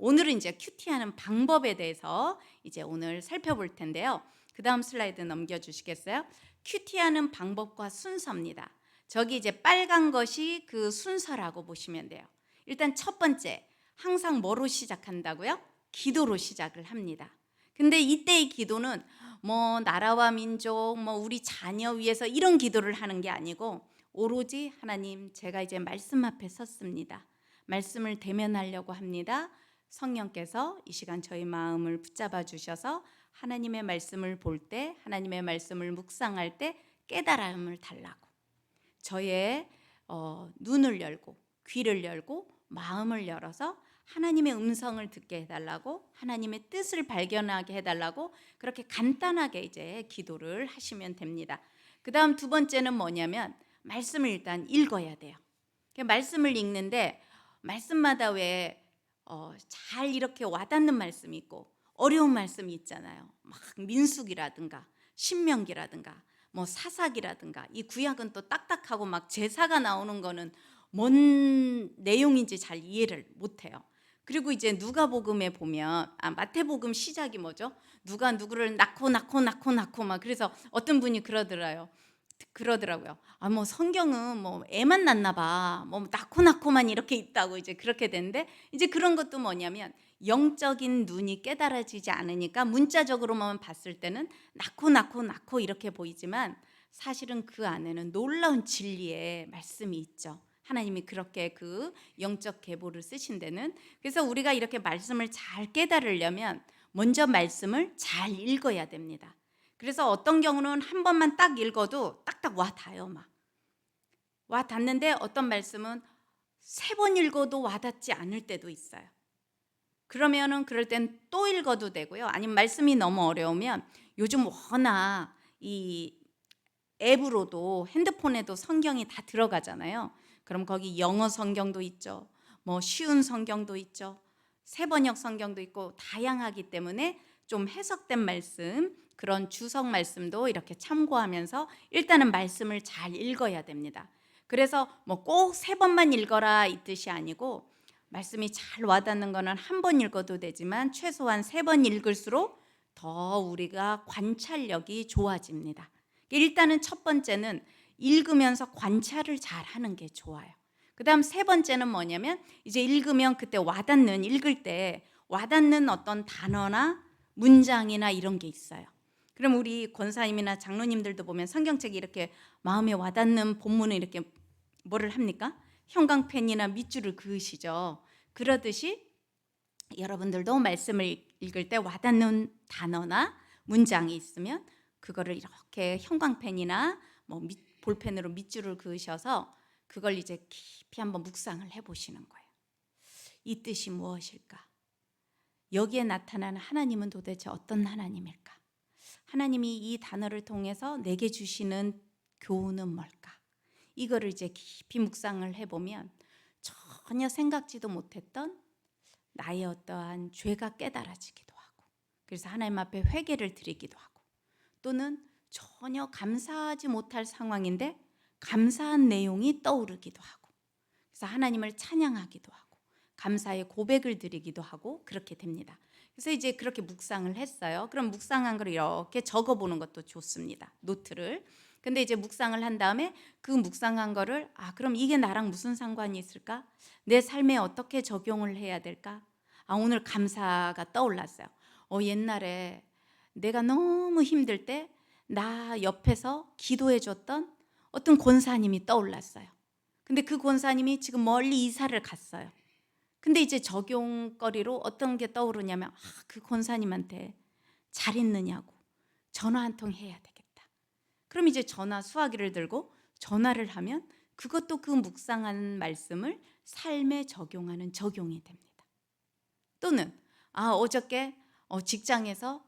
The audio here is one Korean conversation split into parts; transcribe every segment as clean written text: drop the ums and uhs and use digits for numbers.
오늘은 이제 큐티하는 방법에 대해서 이제 오늘 살펴볼 텐데요. 그 다음 슬라이드 넘겨주시겠어요? 큐티하는 방법과 순서입니다. 저기 이제 빨간 것이 그 순서라고 보시면 돼요. 일단 첫 번째, 항상 뭐로 시작한다고요? 기도로 시작을 합니다. 근데 이때의 기도는 뭐 나라와 민족, 뭐 우리 자녀 위해서 이런 기도를 하는 게 아니고 오로지 하나님, 제가 이제 말씀 앞에 섰습니다. 말씀을 대면하려고 합니다. 성령께서 이 시간 저희 마음을 붙잡아 주셔서 하나님의 말씀을 볼 때, 하나님의 말씀을 묵상할 때 깨달음을 달라고, 저의 눈을 열고 귀를 열고 마음을 열어서 하나님의 음성을 듣게 해달라고, 하나님의 뜻을 발견하게 해달라고, 그렇게 간단하게 이제 기도를 하시면 됩니다. 그 다음 두 번째는 뭐냐면 말씀을 일단 읽어야 돼요. 말씀을 읽는데 말씀마다 왜 잘 이렇게 와닿는 말씀이 있고 어려운 말씀이 있잖아요. 막 민수기라든가 신명기라든가 뭐 사사기라든가, 이 구약은 또 딱딱하고 막 제사가 나오는 거는 뭔 내용인지 잘 이해를 못해요. 그리고 이제 누가복음에 보면 마태복음 시작이 뭐죠? 누가 누구를 낳고 막, 그래서 어떤 분이 그러더라고요. 뭐 성경은 뭐 애만 낳나 봐. 뭐 낳고만 이렇게 있다고 이제 그렇게 되는데, 이제 그런 것도 뭐냐면 영적인 눈이 깨달아지지 않으니까 문자적으로만 봤을 때는 낳고 이렇게 보이지만 사실은 그 안에는 놀라운 진리의 말씀이 있죠. 하나님이 그렇게 그 영적 계보를 쓰신 데는. 그래서 우리가 이렇게 말씀을 잘 깨달으려면 먼저 말씀을 잘 읽어야 됩니다. 그래서 어떤 경우는 한 번만 딱 읽어도 딱딱 와 닿아요. 막 와 닿는데 어떤 말씀은 세 번 읽어도 와 닿지 않을 때도 있어요. 그러면은 그럴 땐 또 읽어도 되고요. 아니면 말씀이 너무 어려우면 요즘 워낙 이 앱으로도, 핸드폰에도 성경이 다 들어가잖아요. 그럼 거기 영어 성경도 있죠. 뭐 쉬운 성경도 있죠. 새번역 성경도 있고 다양하기 때문에 좀 해석된 말씀, 그런 주석 말씀도 이렇게 참고하면서 일단은 말씀을 잘 읽어야 됩니다. 그래서 뭐 꼭 세 번만 읽어라 이 뜻이 아니고, 말씀이 잘 와닿는 거는 한 번 읽어도 되지만 최소한 세 번 읽을수록 더 우리가 관찰력이 좋아집니다. 일단은 첫 번째는 읽으면서 관찰을 잘 하는 게 좋아요. 그 다음 세 번째는 뭐냐면 이제 읽으면 그때 와닿는, 읽을 때 와닿는 어떤 단어나 문장이나 이런 게 있어요. 그럼 우리 권사님이나 장로님들도 보면 성경책이 이렇게 마음에 와닿는 본문을 이렇게 뭐를 합니까? 형광펜이나 밑줄을 그으시죠. 그러듯이 여러분들도 말씀을 읽을 때 와닿는 단어나 문장이 있으면 그거를 이렇게 형광펜이나 뭐 볼펜으로 밑줄을 그으셔서 그걸 이제 깊이 한번 묵상을 해보시는 거예요. 이 뜻이 무엇일까? 여기에 나타나는 하나님은 도대체 어떤 하나님일까? 하나님이 이 단어를 통해서 내게 주시는 교훈은 뭘까? 이거를 이제 깊이 묵상을 해보면 전혀 생각지도 못했던 나의 어떠한 죄가 깨달아지기도 하고, 그래서 하나님 앞에 회개를 드리기도 하고, 또는 전혀 감사하지 못할 상황인데 감사한 내용이 떠오르기도 하고, 그래서 하나님을 찬양하기도 하고 감사의 고백을 드리기도 하고 그렇게 됩니다. 그래서 이제 그렇게 묵상을 했어요. 그럼 묵상한 걸 이렇게 적어보는 것도 좋습니다. 노트를. 근데 이제 묵상을 한 다음에 그 묵상한 거를 그럼 이게 나랑 무슨 상관이 있을까? 내 삶에 어떻게 적용을 해야 될까? 오늘 감사가 떠올랐어요. 옛날에 내가 너무 힘들 때 나 옆에서 기도해 줬던 어떤 권사님이 떠올랐어요. 근데 그 권사님이 지금 멀리 이사를 갔어요. 근데 이제 적용거리로 어떤 게 떠오르냐면 그 권사님한테 잘 있느냐고 전화 한 통 해야 되겠다. 그럼 이제 전화 수화기를 들고 전화를 하면 그것도 그 묵상한 말씀을 삶에 적용하는 적용이 됩니다. 또는 어저께 직장에서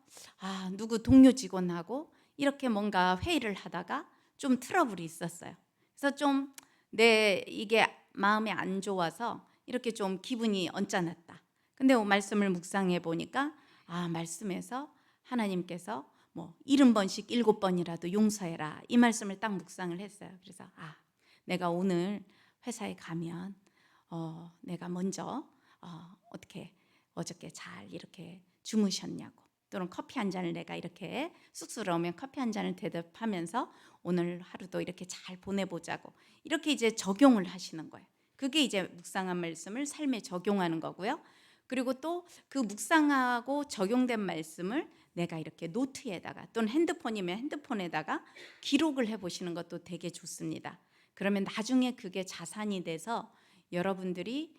누구 동료 직원하고 이렇게 뭔가 회의를 하다가 좀 트러블이 있었어요. 그래서 좀 이게 마음에 안 좋아서 이렇게 좀 기분이 언짢았다. 근데 말씀을 묵상해 보니까 말씀에서 하나님께서 뭐 70번씩 7번이라도 용서해라, 이 말씀을 딱 묵상을 했어요. 그래서 내가 오늘 회사에 가면 내가 먼저 어떻게 어저께 잘 이렇게 주무셨냐고, 또는 커피 한 잔을 내가 이렇게 쑥스러우면 커피 한 잔을 대접하면서 오늘 하루도 이렇게 잘 보내보자고, 이렇게 이제 적용을 하시는 거예요. 그게 이제 묵상한 말씀을 삶에 적용하는 거고요. 그리고 또 그 묵상하고 적용된 말씀을 내가 이렇게 노트에다가, 또는 핸드폰이면 핸드폰에다가 기록을 해보시는 것도 되게 좋습니다. 그러면 나중에 그게 자산이 돼서 여러분들이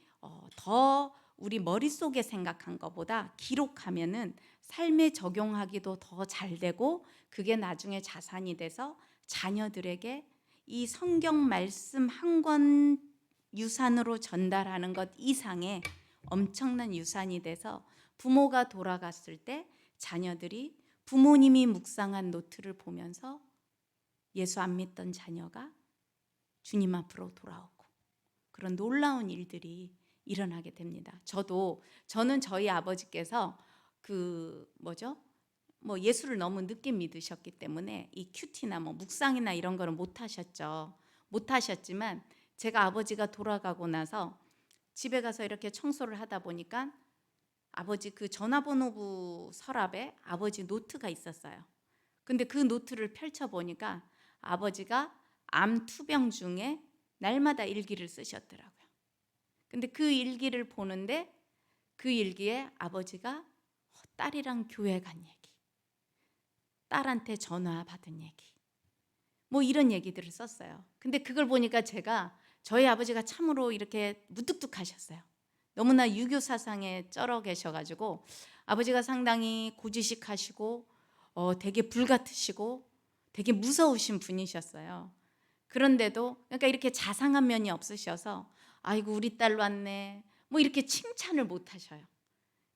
더 우리 머릿속에 생각한 것보다 기록하면은 삶에 적용하기도 더 잘 되고, 그게 나중에 자산이 돼서 자녀들에게 이 성경 말씀 한 권 유산으로 전달하는 것 이상의 엄청난 유산이 돼서 부모가 돌아갔을 때 자녀들이 부모님이 묵상한 노트를 보면서 예수 안 믿던 자녀가 주님 앞으로 돌아오고, 그런 놀라운 일들이 일어나게 됩니다. 저는 저희 아버지께서 예수를 너무 늦게 믿으셨기 때문에 이 큐티나 묵상이나 이런 거는 못 하셨지만 제가 아버지가 돌아가고 나서 집에 가서 이렇게 청소를 하다 보니까 아버지 그 전화번호부 서랍에 아버지 노트가 있었어요. 근데 그 노트를 펼쳐 보니까 아버지가 암 투병 중에 날마다 일기를 쓰셨더라고요. 근데 그 일기를 보는데 그 일기에 아버지가 딸이랑 교회 간 얘기, 딸한테 전화 받은 얘기, 이런 얘기들을 썼어요. 근데 그걸 보니까 저희 아버지가 참으로 이렇게 무뚝뚝하셨어요. 너무나 유교 사상에 쩔어 계셔가지고 아버지가 상당히 고지식하시고 되게 불같으시고 되게 무서우신 분이셨어요. 그런데도 그러니까 이렇게 자상한 면이 없으셔서 아이고 우리 딸 왔네 이렇게 칭찬을 못 하셔요.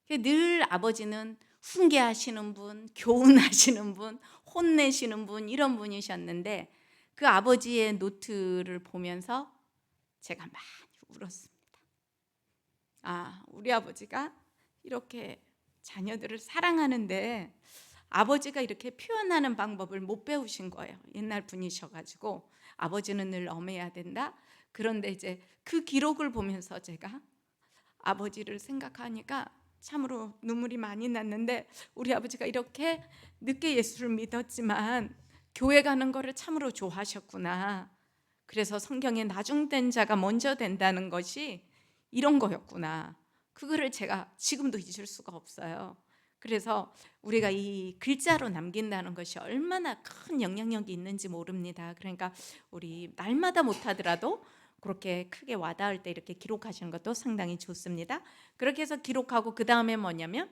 늘 아버지는 훈계하시는 분, 교훈하시는 분, 혼내시는 분, 이런 분이셨는데 그 아버지의 노트를 보면서 제가 많이 울었습니다. 우리 아버지가 이렇게 자녀들을 사랑하는데 아버지가 이렇게 표현하는 방법을 못 배우신 거예요. 옛날 분이셔가지고 아버지는 늘 엄해야 된다. 그런데 이제 그 기록을 보면서 제가 아버지를 생각하니까 참으로 눈물이 많이 났는데, 우리 아버지가 이렇게 늦게 예수를 믿었지만 교회 가는 거를 참으로 좋아하셨구나. 그래서 성경에 나중된 자가 먼저 된다는 것이 이런 거였구나. 그거를 제가 지금도 잊을 수가 없어요. 그래서 우리가 이 글자로 남긴다는 것이 얼마나 큰 영향력이 있는지 모릅니다. 그러니까 우리 날마다 못하더라도 그렇게 크게 와닿을 때 이렇게 기록하시는 것도 상당히 좋습니다. 그렇게 해서 기록하고 그 다음에 뭐냐면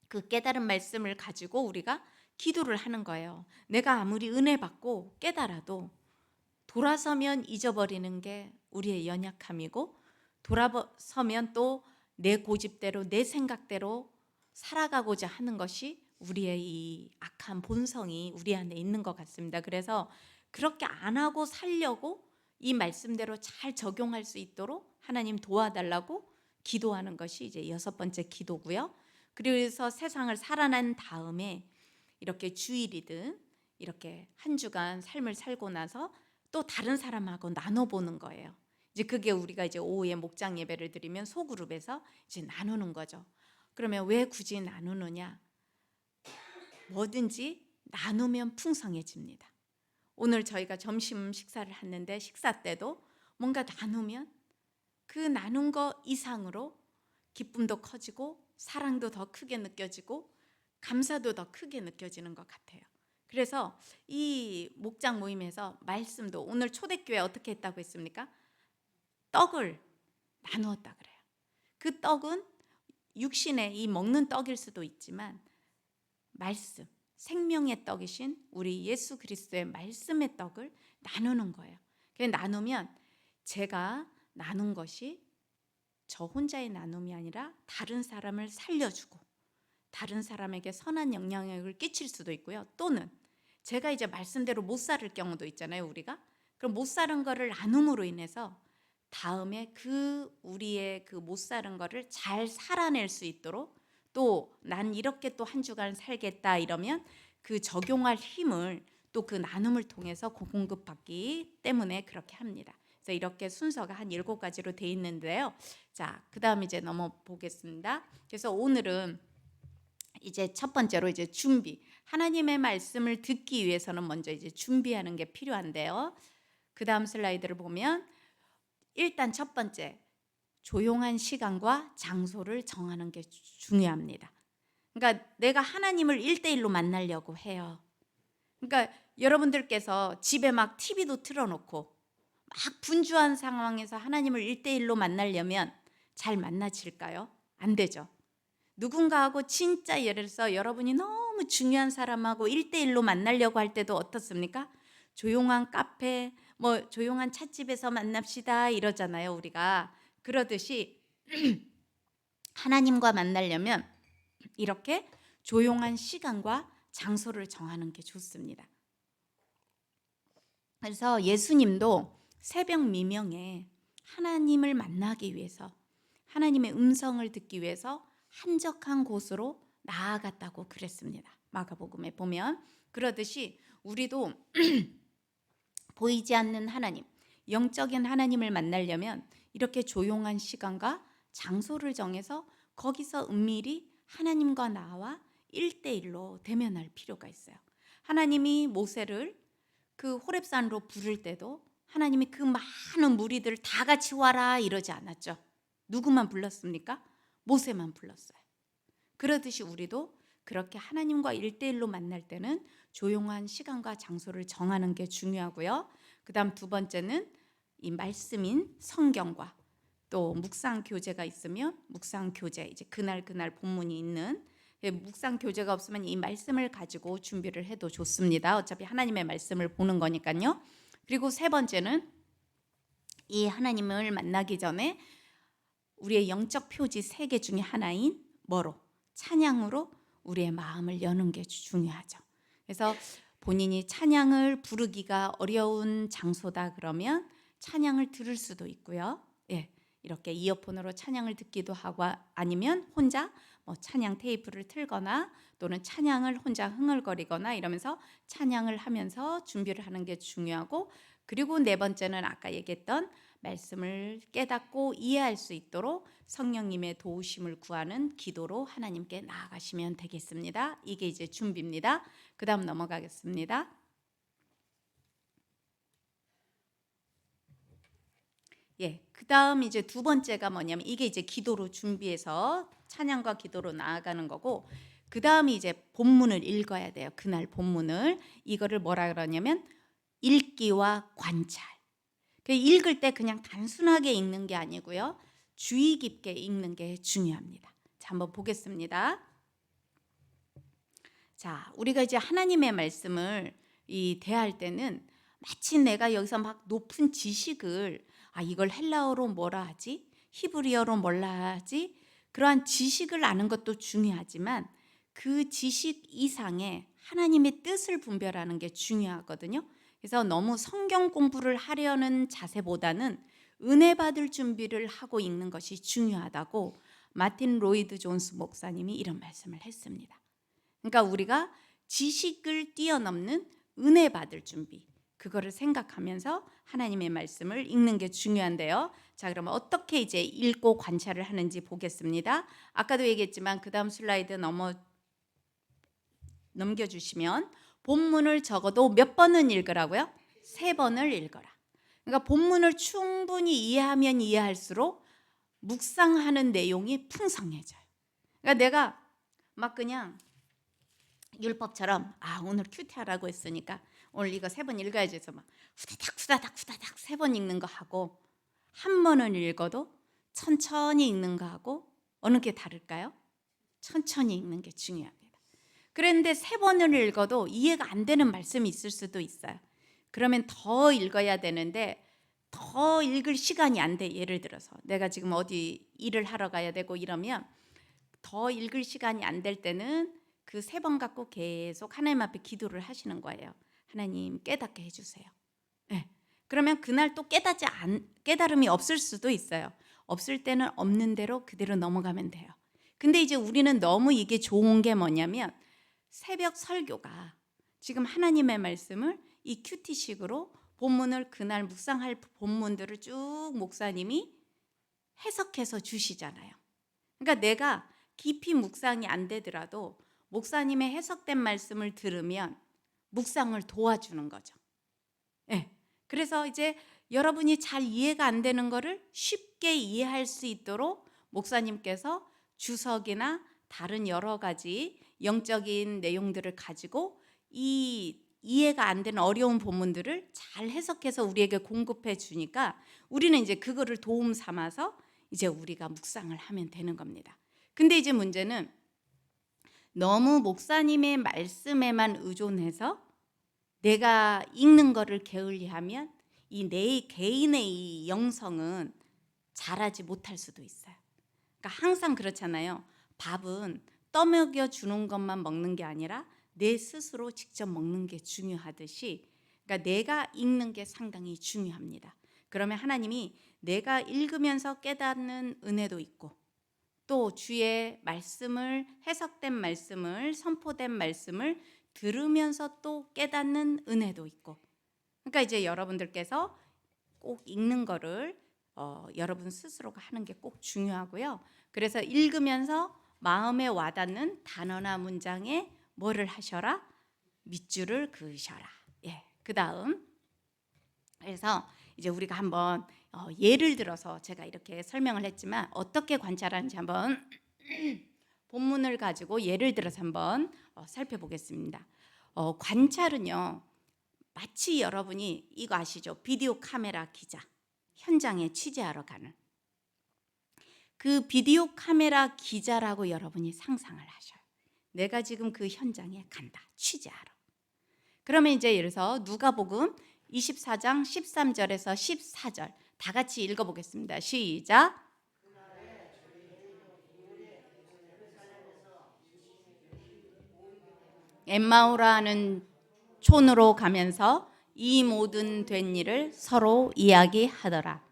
그 깨달은 말씀을 가지고 우리가 기도를 하는 거예요. 내가 아무리 은혜 받고 깨달아도 돌아서면 잊어버리는 게 우리의 연약함이고, 돌아서면 또 내 고집대로 내 생각대로 살아가고자 하는 것이 우리의 이 악한 본성이 우리 안에 있는 것 같습니다. 그래서 그렇게 안 하고 살려고 이 말씀대로 잘 적용할 수 있도록 하나님 도와달라고 기도하는 것이 이제 6번째 기도고요. 그래서 세상을 살아난 다음에 이렇게 주일이든 이렇게 한 주간 삶을 살고 나서 또 다른 사람하고 나눠보는 거예요. 이제 그게 우리가 이제 오후에 목장 예배를 드리면 소그룹에서 이제 나누는 거죠. 그러면 왜 굳이 나누느냐? 뭐든지 나누면 풍성해집니다. 오늘 저희가 점심 식사를 했는데 식사 때도 뭔가 나누면 그 나눈 거 이상으로 기쁨도 커지고 사랑도 더 크게 느껴지고 감사도 더 크게 느껴지는 것 같아요. 그래서 이 목장 모임에서 말씀도 오늘 초대교회 어떻게 했다고 했습니까? 떡을 나누었다 그래요. 그 떡은 육신의 이 먹는 떡일 수도 있지만 말씀, 생명의 떡이신 우리 예수 그리스도의 말씀의 떡을 나누는 거예요. 나누면 제가 나눈 것이 저 혼자의 나눔이 아니라 다른 사람을 살려주고 다른 사람에게 선한 영향력을 끼칠 수도 있고요. 또는 제가 이제 말씀대로 못 살을 경우도 있잖아요, 우리가. 그럼 못 사는 거를 나눔으로 인해서 다음에 우리의 그 못 사는 거를 잘 살아낼 수 있도록, 또 난 이렇게 또 한 주간 살겠다 이러면 그 적용할 힘을 또 그 나눔을 통해서 공급받기 때문에 그렇게 합니다. 그래서 이렇게 순서가 한 7가지로 돼 있는데요. 자, 그다음 이제 넘어 보겠습니다. 그래서 오늘은 이제 첫 번째로 이제 준비. 하나님의 말씀을 듣기 위해서는 먼저 이제 준비하는 게 필요한데요. 그다음 슬라이드를 보면 일단 첫 번째, 조용한 시간과 장소를 정하는 게 중요합니다. 그러니까 내가 하나님을 1대1로 만나려고 해요. 그러니까 여러분들께서 집에 막 TV도 틀어놓고 막 분주한 상황에서 하나님을 1대1로 만나려면 잘 만나질까요? 안 되죠. 누군가하고 진짜 예를 들어서 여러분이 너무 중요한 사람하고 1대1로 만나려고 할 때도 어떻습니까? 조용한 카페, 뭐 조용한 찻집에서 만납시다 이러잖아요, 우리가. 그러듯이 하나님과 만나려면 이렇게 조용한 시간과 장소를 정하는 게 좋습니다. 그래서 예수님도 새벽 미명에 하나님을 만나기 위해서, 하나님의 음성을 듣기 위해서 한적한 곳으로 나아갔다고 그랬습니다. 마가복음에 보면. 그러듯이 우리도 보이지 않는 하나님, 영적인 하나님을 만나려면 이렇게 조용한 시간과 장소를 정해서 거기서 은밀히 하나님과 나와 1대1로 대면할 필요가 있어요. 하나님이 모세를 그 호렙산으로 부를 때도 하나님이 그 많은 무리들을 다 같이 와라 이러지 않았죠. 누구만 불렀습니까? 모세만 불렀어요. 그러듯이 우리도 그렇게 하나님과 1대1로 만날 때는 조용한 시간과 장소를 정하는 게 중요하고요. 그다음 두 번째는 이 말씀인 성경과 또 묵상 교재가 있으면 묵상 교재, 이제 그날 본문이 있는 묵상 교재가 없으면 이 말씀을 가지고 준비를 해도 좋습니다. 어차피 하나님의 말씀을 보는 거니까요. 그리고 세 번째는 이 하나님을 만나기 전에 우리의 영적 표지 3개 중에 하나인 뭐로? 찬양으로 우리의 마음을 여는 게 중요하죠. 그래서 본인이 찬양을 부르기가 어려운 장소다 그러면 찬양을 들을 수도 있고요. 예, 이렇게 이어폰으로 찬양을 듣기도 하고 아니면 혼자 뭐 찬양 테이프를 틀거나 또는 찬양을 혼자 흥얼거리거나 이러면서 찬양을 하면서 준비를 하는 게 중요하고, 그리고 네 번째는 아까 얘기했던 말씀을 깨닫고 이해할 수 있도록 성령님의 도우심을 구하는 기도로 하나님께 나아가시면 되겠습니다. 이게 이제 준비입니다. 그 다음 넘어가겠습니다. 예, 그 다음 이제 두 번째가 뭐냐면 이게 이제 기도로 준비해서 찬양과 기도로 나아가는 거고, 그 다음이 이제 본문을 읽어야 돼요. 그날 본문을. 이거를 뭐라 그러냐면 읽기와 관찰. 읽을 때 그냥 단순하게 읽는 게 아니고요, 주의 깊게 읽는 게 중요합니다. 자, 한번 보겠습니다. 자, 우리가 이제 하나님의 말씀을 대할 때는 마치 내가 여기서 막 높은 지식을 이걸 헬라어로 뭐라 하지? 히브리어로 뭐라 하지? 그러한 지식을 아는 것도 중요하지만 그 지식 이상의 하나님의 뜻을 분별하는 게 중요하거든요. 그래서 너무 성경 공부를 하려는 자세보다는 은혜 받을 준비를 하고 읽는 것이 중요하다고 마틴 로이드 존스 목사님이 이런 말씀을 했습니다. 그러니까 우리가 지식을 뛰어넘는 은혜 받을 준비, 그거를 생각하면서 하나님의 말씀을 읽는 게 중요한데요. 자, 그러면 어떻게 이제 읽고 관찰을 하는지 보겠습니다. 아까도 얘기했지만 그 다음 슬라이드 넘겨주시면 본문을 적어도 몇 번은 읽으라고요? 3번을 읽어라. 그러니까 본문을 충분히 이해하면 이해할수록 묵상하는 내용이 풍성해져요. 그러니까 내가 막 그냥 율법처럼 오늘 큐티하라고 했으니까 오늘 이거 3번 읽어야지 해서 막 후다닥 3번 읽는 거 하고, 한 번을 읽어도 천천히 읽는 거 하고 어느 게 다를까요? 천천히 읽는 게 중요합니다. 그런데 3번을 읽어도 이해가 안 되는 말씀이 있을 수도 있어요. 그러면 더 읽어야 되는데 더 읽을 시간이 안 돼. 예를 들어서 내가 지금 어디 일을 하러 가야 되고 이러면 더 읽을 시간이 안 될 때는 그 3번 갖고 계속 하나님 앞에 기도를 하시는 거예요. 하나님 깨닫게 해주세요. 네. 그러면 그날 또 깨달음이 없을 수도 있어요. 없을 때는 없는 대로 그대로 넘어가면 돼요. 근데 이제 우리는 너무 이게 좋은 게 뭐냐면 새벽 설교가 지금 하나님의 말씀을 이 큐티식으로 본문을 그날 묵상할 본문들을 쭉 목사님이 해석해서 주시잖아요. 그러니까 내가 깊이 묵상이 안 되더라도 목사님의 해석된 말씀을 들으면 묵상을 도와주는 거죠. 예. 그래서 이제 여러분이 잘 이해가 안 되는 거를 쉽게 이해할 수 있도록 목사님께서 주석이나 다른 여러 가지 영적인 내용들을 가지고 이 이해가 안 되는 어려운 본문들을 잘 해석해서 우리에게 공급해 주니까 우리는 이제 그거를 도움 삼아서 이제 우리가 묵상을 하면 되는 겁니다. 근데 이제 문제는 너무 목사님의 말씀에만 의존해서 내가 읽는 거를 게을리하면 이 내 개인의 이 영성은 자라지 못할 수도 있어요. 그러니까 항상 그렇잖아요. 밥은 떠먹여 주는 것만 먹는 게 아니라 내 스스로 직접 먹는 게 중요하듯이, 그러니까 내가 읽는 게 상당히 중요합니다. 그러면 하나님이 내가 읽으면서 깨닫는 은혜도 있고 또 주의 말씀을 해석된 말씀을 선포된 말씀을 들으면서 또 깨닫는 은혜도 있고, 그러니까 이제 여러분들께서 꼭 읽는 거를 여러분 스스로가 하는 게 꼭 중요하고요. 그래서 읽으면서 마음에 와닿는 단어나 문장에 뭐를 하셔라? 밑줄을 그으셔라. 예. 그다음 그래서 이제 우리가 한번 예를 들어서 제가 이렇게 설명을 했지만 어떻게 관찰하는지 한번 본문을 가지고 예를 들어서 한번 살펴보겠습니다. 관찰은요, 마치 여러분이 이거 아시죠? 비디오 카메라 기자, 현장에 취재하러 가는 그 비디오 카메라 기자라고 여러분이 상상을 하셔요. 내가 지금 그 현장에 간다, 취재하러. 그러면 이제 예를 들어서 누가복음 24장 13절에서 14절 다 같이 읽어보겠습니다. 시작. 엠마오라는 촌으로 가면서 이 모든 된 일을 서로 이야기하더라.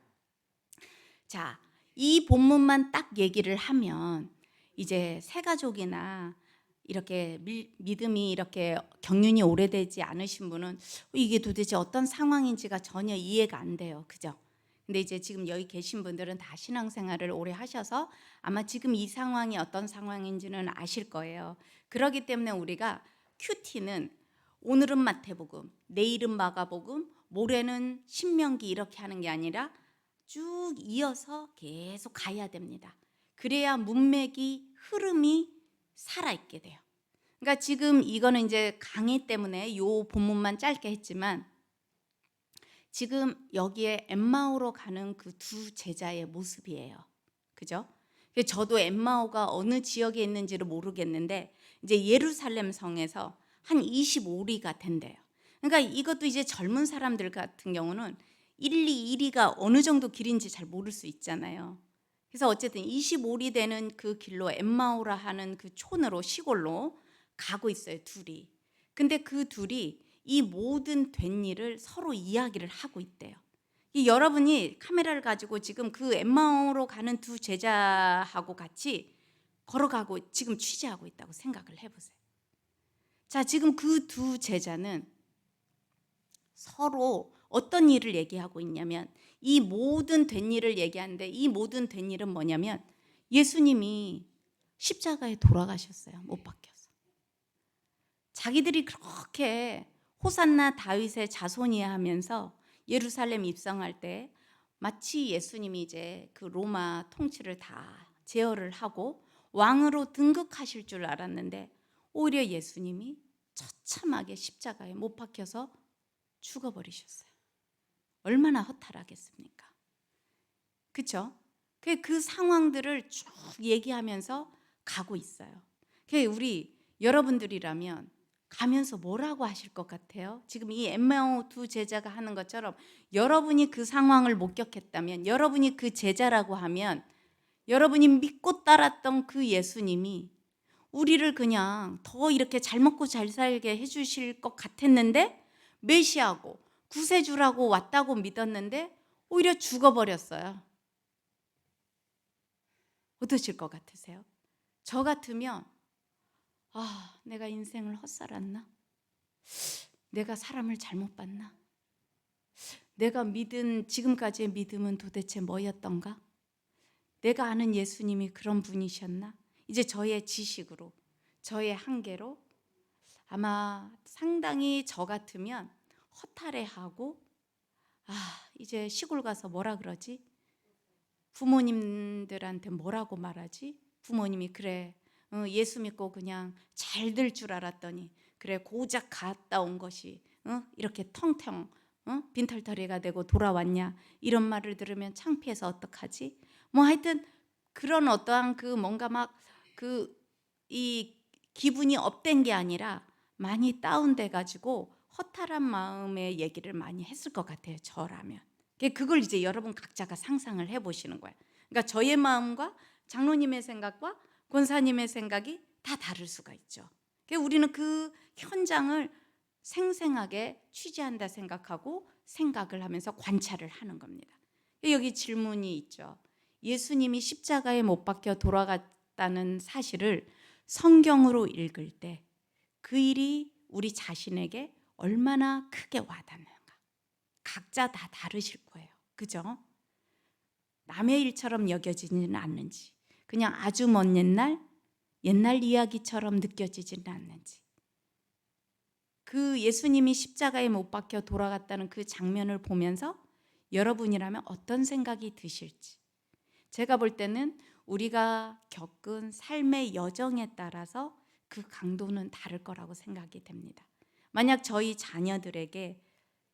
자, 이 본문만 딱 얘기를 하면 이제 새가족이나 이렇게 믿음이 이렇게 경륜이 오래되지 않으신 분은 이게 도대체 어떤 상황인지가 전혀 이해가 안 돼요. 그죠? 근데 이제 지금 여기 계신 분들은 다 신앙생활을 오래 하셔서 아마 지금 이 상황이 어떤 상황인지는 아실 거예요. 그렇기 때문에 우리가 큐티는 오늘은 마태복음, 내일은 마가복음, 모레는 신명기 이렇게 하는 게 아니라 쭉 이어서 계속 가야 됩니다. 그래야 문맥이 흐름이 살아있게 돼요. 그러니까 지금 이거는 이제 강의 때문에 요 본문만 짧게 했지만 지금 여기에 엠마오로 가는 그 두 제자의 모습이에요. 그죠? 저도 엠마오가 어느 지역에 있는지를 모르겠는데 이제 예루살렘 성에서 한 25리가 된대요. 그러니까 이것도 이제 젊은 사람들 같은 경우는 1, 2, 1리가 어느 정도 길인지 잘 모를 수 있잖아요. 그래서 어쨌든 25리 되는 그 길로 엠마오라 하는 그 촌으로 시골로 가고 있어요, 둘이. 근데 그 둘이 이 모든 된 일을 서로 이야기를 하고 있대요. 여러분이 카메라를 가지고 지금 그 엠마오로 가는 두 제자하고 같이 걸어가고 지금 취재하고 있다고 생각을 해보세요. 자, 지금 그 두 제자는 서로 어떤 일을 얘기하고 있냐면 이 모든 된 일을 얘기하는데 이 모든 된 일은 뭐냐면 예수님이 십자가에 돌아가셨어요. 못 박혀서. 자기들이 그렇게 호산나 다윗의 자손이야 하면서 예루살렘 입성할 때 마치 예수님이 이제 그 로마 통치를 다 제어를 하고 왕으로 등극하실 줄 알았는데 오히려 예수님이 처참하게 십자가에 못 박혀서 죽어버리셨어요. 얼마나 허탈하겠습니까? 그렇죠? 그 상황들을 쭉 얘기하면서 가고 있어요. 우리 여러분들이라면 가면서 뭐라고 하실 것 같아요? 지금 이 엠마오 두 제자가 하는 것처럼 여러분이 그 상황을 목격했다면, 여러분이 그 제자라고 하면 여러분이 믿고 따랐던 그 예수님이 우리를 그냥 더 이렇게 잘 먹고 잘 살게 해주실 것 같았는데 메시아고 구세주라고 왔다고 믿었는데 오히려 죽어버렸어요. 어떠실 것 같으세요? 저 같으면 내가 인생을 헛살았나? 내가 사람을 잘못 봤나? 내가 믿은 지금까지의 믿음은 도대체 뭐였던가? 내가 아는 예수님이 그런 분이셨나? 이제 저의 지식으로, 저의 한계로 아마 상당히 저 같으면 허탈해하고, 이제 시골 가서 뭐라 그러지? 부모님들한테 뭐라고 말하지? 부모님이 그래, 예수 믿고 그냥 잘 될 줄 알았더니 그래 고작 갔다 온 것이 이렇게 텅텅 빈털터리가 되고 돌아왔냐, 이런 말을 들으면 창피해서 어떡하지? 뭐 하여튼 그런 어떠한 그 뭔가 막 그 이 기분이 업된 게 아니라 많이 다운돼 가지고 허탈한 마음의 얘기를 많이 했을 것 같아요, 저라면. 그걸 이제 여러분 각자가 상상을 해보시는 거예요. 그러니까 저의 마음과 장로님의 생각과 권사님의 생각이 다 다를 수가 있죠. 우리는 그 현장을 생생하게 취재한다 생각하고 생각을 하면서 관찰을 하는 겁니다. 여기 질문이 있죠. 예수님이 십자가에 못 박혀 돌아갔다는 사실을 성경으로 읽을 때 그 일이 우리 자신에게 얼마나 크게 와닿는가. 각자 다 다르실 거예요. 그죠? 남의 일처럼 여겨지지는 않는지, 그냥 아주 먼 옛날 이야기처럼 느껴지지는 않는지, 그 예수님이 십자가에 못 박혀 돌아갔다는 그 장면을 보면서 여러분이라면 어떤 생각이 드실지. 제가 볼 때는 우리가 겪은 삶의 여정에 따라서 그 강도는 다를 거라고 생각이 됩니다. 만약 저희 자녀들에게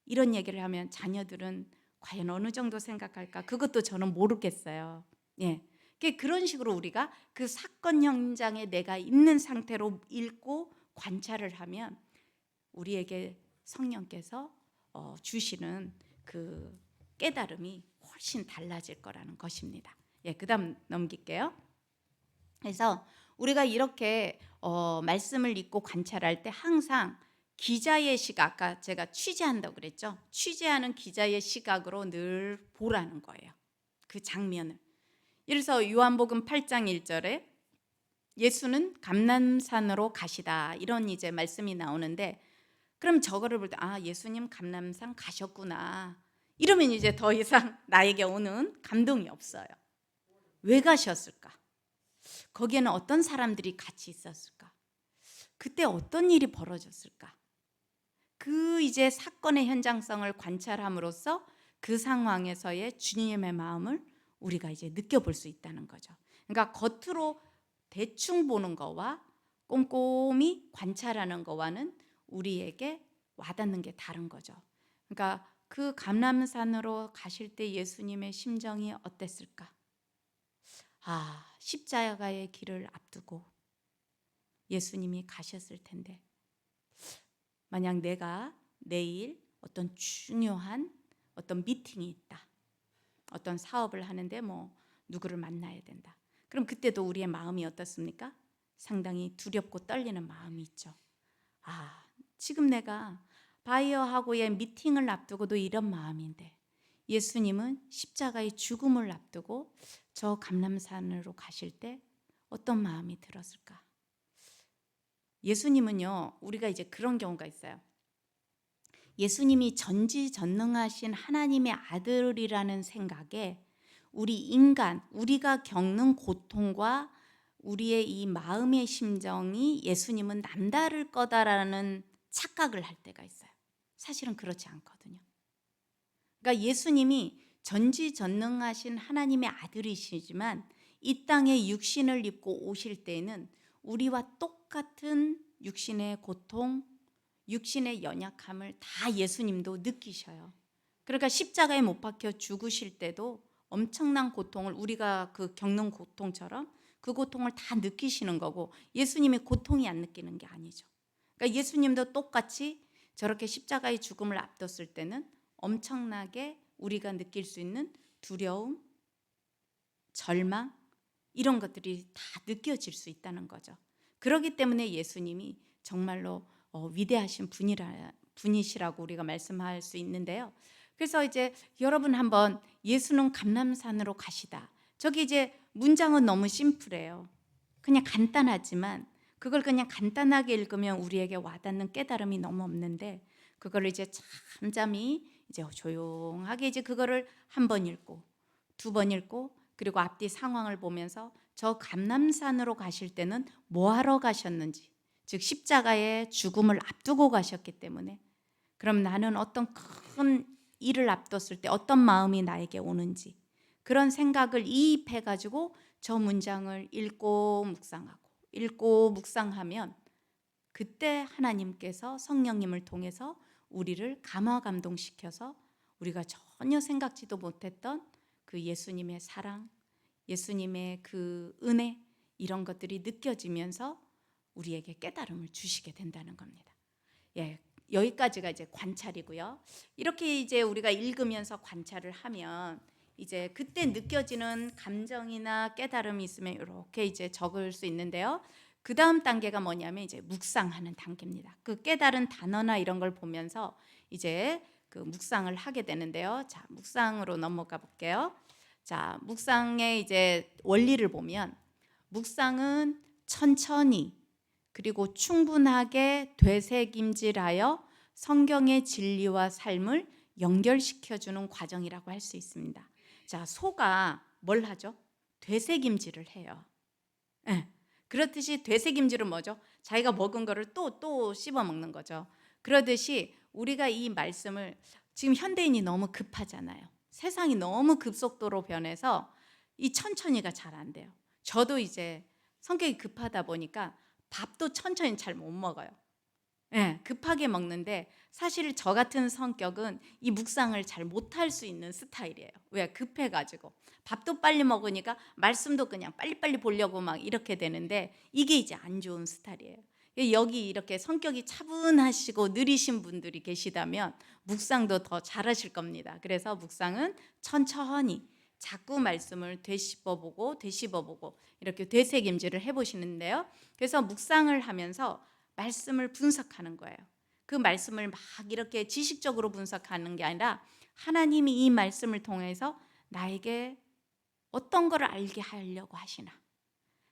이런 얘기를 하면 자녀들은 과연 어느 정도 생각할까? 그것도 저는 모르겠어요. 예. 그런 식으로 우리가 그 사건 현장에 내가 있는 상태로 읽고 관찰을 하면 우리에게 성령께서 주시는 그 깨달음이 훨씬 달라질 거라는 것입니다. 예, 그다음 넘길게요. 그래서 우리가 이렇게 말씀을 읽고 관찰할 때 항상 기자의 시각, 아까 제가 취재한다고 그랬죠. 취재하는 기자의 시각으로 늘 보라는 거예요. 그 장면을. 예를 들어서 요한복음 8장 1절에 예수는 감람산으로 가시다, 이런 이제 말씀이 나오는데, 그럼 저거를 볼 때 예수님 감람산 가셨구나, 이러면 이제 더 이상 나에게 오는 감동이 없어요. 왜 가셨을까? 거기에는 어떤 사람들이 같이 있었을까? 그때 어떤 일이 벌어졌을까? 그 이제 사건의 현장성을 관찰함으로써 그 상황에서의 주님의 마음을 우리가 이제 느껴볼 수 있다는 거죠. 그러니까 겉으로 대충 보는 거와 꼼꼼히 관찰하는 거와는 우리에게 와닿는 게 다른 거죠. 그러니까 그 감람산으로 가실 때 예수님의 심정이 어땠을까? 십자가의 길을 앞두고 예수님이 가셨을 텐데, 만약 내가 내일 어떤 중요한 어떤 미팅이 있다, 어떤 사업을 하는데 누구를 만나야 된다, 그럼 그때도 우리의 마음이 어떻습니까? 상당히 두렵고 떨리는 마음이 있죠. 지금 내가 바이어하고의 미팅을 앞두고도 이런 마음인데, 예수님은 십자가의 죽음을 앞두고 저 감람산으로 가실 때 어떤 마음이 들었을까? 예수님은요, 우리가 이제 그런 경우가 있어요. 예수님이 전지전능하신 하나님의 아들이라는 생각에 우리 인간, 우리가 겪는 고통과 우리의 이 마음의 심정이 예수님은 남다를 거다라는 착각을 할 때가 있어요. 사실은 그렇지 않거든요. 그러니까 예수님이 전지전능하신 하나님의 아들이시지만 이 땅에 육신을 입고 오실 때에는 우리와 똑같은 육신의 고통, 육신의 연약함을 다 예수님도 느끼셔요. 그러니까 십자가에 못 박혀 죽으실 때도 엄청난 고통을, 우리가 그 겪는 고통처럼 그 고통을 다 느끼시는 거고, 예수님이 고통이 안 느끼는 게 아니죠. 그러니까 예수님도 똑같이 저렇게 십자가의 죽음을 앞뒀을 때는 엄청나게 우리가 느낄 수 있는 두려움, 절망, 이런 것들이 다 느껴질 수 있다는 거죠. 그렇기 때문에 예수님이 정말로 위대하신 분이시라고 우리가 말씀할 수 있는데요. 그래서 이제 여러분 한번 예수는 감람산으로 가시다, 저기 이제 문장은 너무 심플해요. 그냥 간단하지만 그걸 그냥 간단하게 읽으면 우리에게 와닿는 깨달음이 너무 없는데, 그걸 이제 잠잠히 이제 조용하게 이제 그거를 한 번 읽고 두 번 읽고 그리고 앞뒤 상황을 보면서 저 감람산으로 가실 때는 뭐 하러 가셨는지, 즉 십자가의 죽음을 앞두고 가셨기 때문에 그럼 나는 어떤 큰 일을 앞뒀을 때 어떤 마음이 나에게 오는지 그런 생각을 이입해 가지고 저 문장을 읽고 묵상하면 그때 하나님께서 성령님을 통해서 우리를 감화 감동시켜서 우리가 전혀 생각지도 못했던 그 예수님의 사랑, 예수님의 그 은혜 이런 것들이 느껴지면서 우리에게 깨달음을 주시게 된다는 겁니다. 예, 여기까지가 이제 관찰이고요. 이렇게 이제 우리가 읽으면서 관찰을 하면 이제 그때 느껴지는 감정이나 깨달음이 있으면 이렇게 이제 적을 수 있는데요. 그 다음 단계가 뭐냐면 이제 묵상하는 단계입니다. 그 깨달은 단어나 이런 걸 보면서 이제 그 묵상을 하게 되는데요. 자, 묵상으로 넘어가 볼게요. 자, 묵상의 이제 원리를 보면 묵상은 천천히 그리고 충분하게 되새김질하여 성경의 진리와 삶을 연결시켜주는 과정이라고 할 수 있습니다. 자, 소가 뭘 하죠? 되새김질을 해요. 네. 그렇듯이 되새김질은 뭐죠? 자기가 먹은 거를 또 씹어 먹는 거죠. 그러듯이 우리가 이 말씀을 지금 현대인이 너무 급하잖아요. 세상이 너무 급속도로 변해서 이 천천히가 잘 안 돼요. 저도 이제 성격이 급하다 보니까 밥도 천천히 잘 못 먹어요. 예, 급하게 먹는데 사실 저 같은 성격은 이 묵상을 잘 못할 수 있는 스타일이에요. 왜? 급해가지고 밥도 빨리 먹으니까 말씀도 그냥 빨리빨리 보려고 막 이렇게 되는데 이게 이제 안 좋은 스타일이에요. 여기 이렇게 성격이 차분하시고 느리신 분들이 계시다면 묵상도 더 잘하실 겁니다. 그래서 묵상은 천천히 자꾸 말씀을 되씹어보고 이렇게 되새김질을 해보시는데요. 그래서 묵상을 하면서 말씀을 분석하는 거예요. 그 말씀을 막 이렇게 지식적으로 분석하는 게 아니라 하나님이 이 말씀을 통해서 나에게 어떤 것을 알게 하려고 하시나,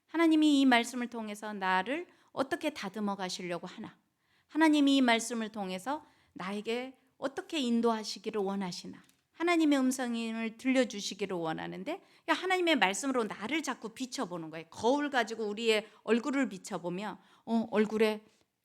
하나님이 이 말씀을 통해서 나를 어떻게 다듬어 가시려고 하나, 하나님이 이 말씀을 통해서 나에게 어떻게 인도하시기를 원하시나, 하나님의 음성을 들려주시기를 원하는데 하나님의 말씀으로 나를 자꾸 비춰보는 거예요. 거울 가지고 우리의 얼굴을 비춰보면 얼굴에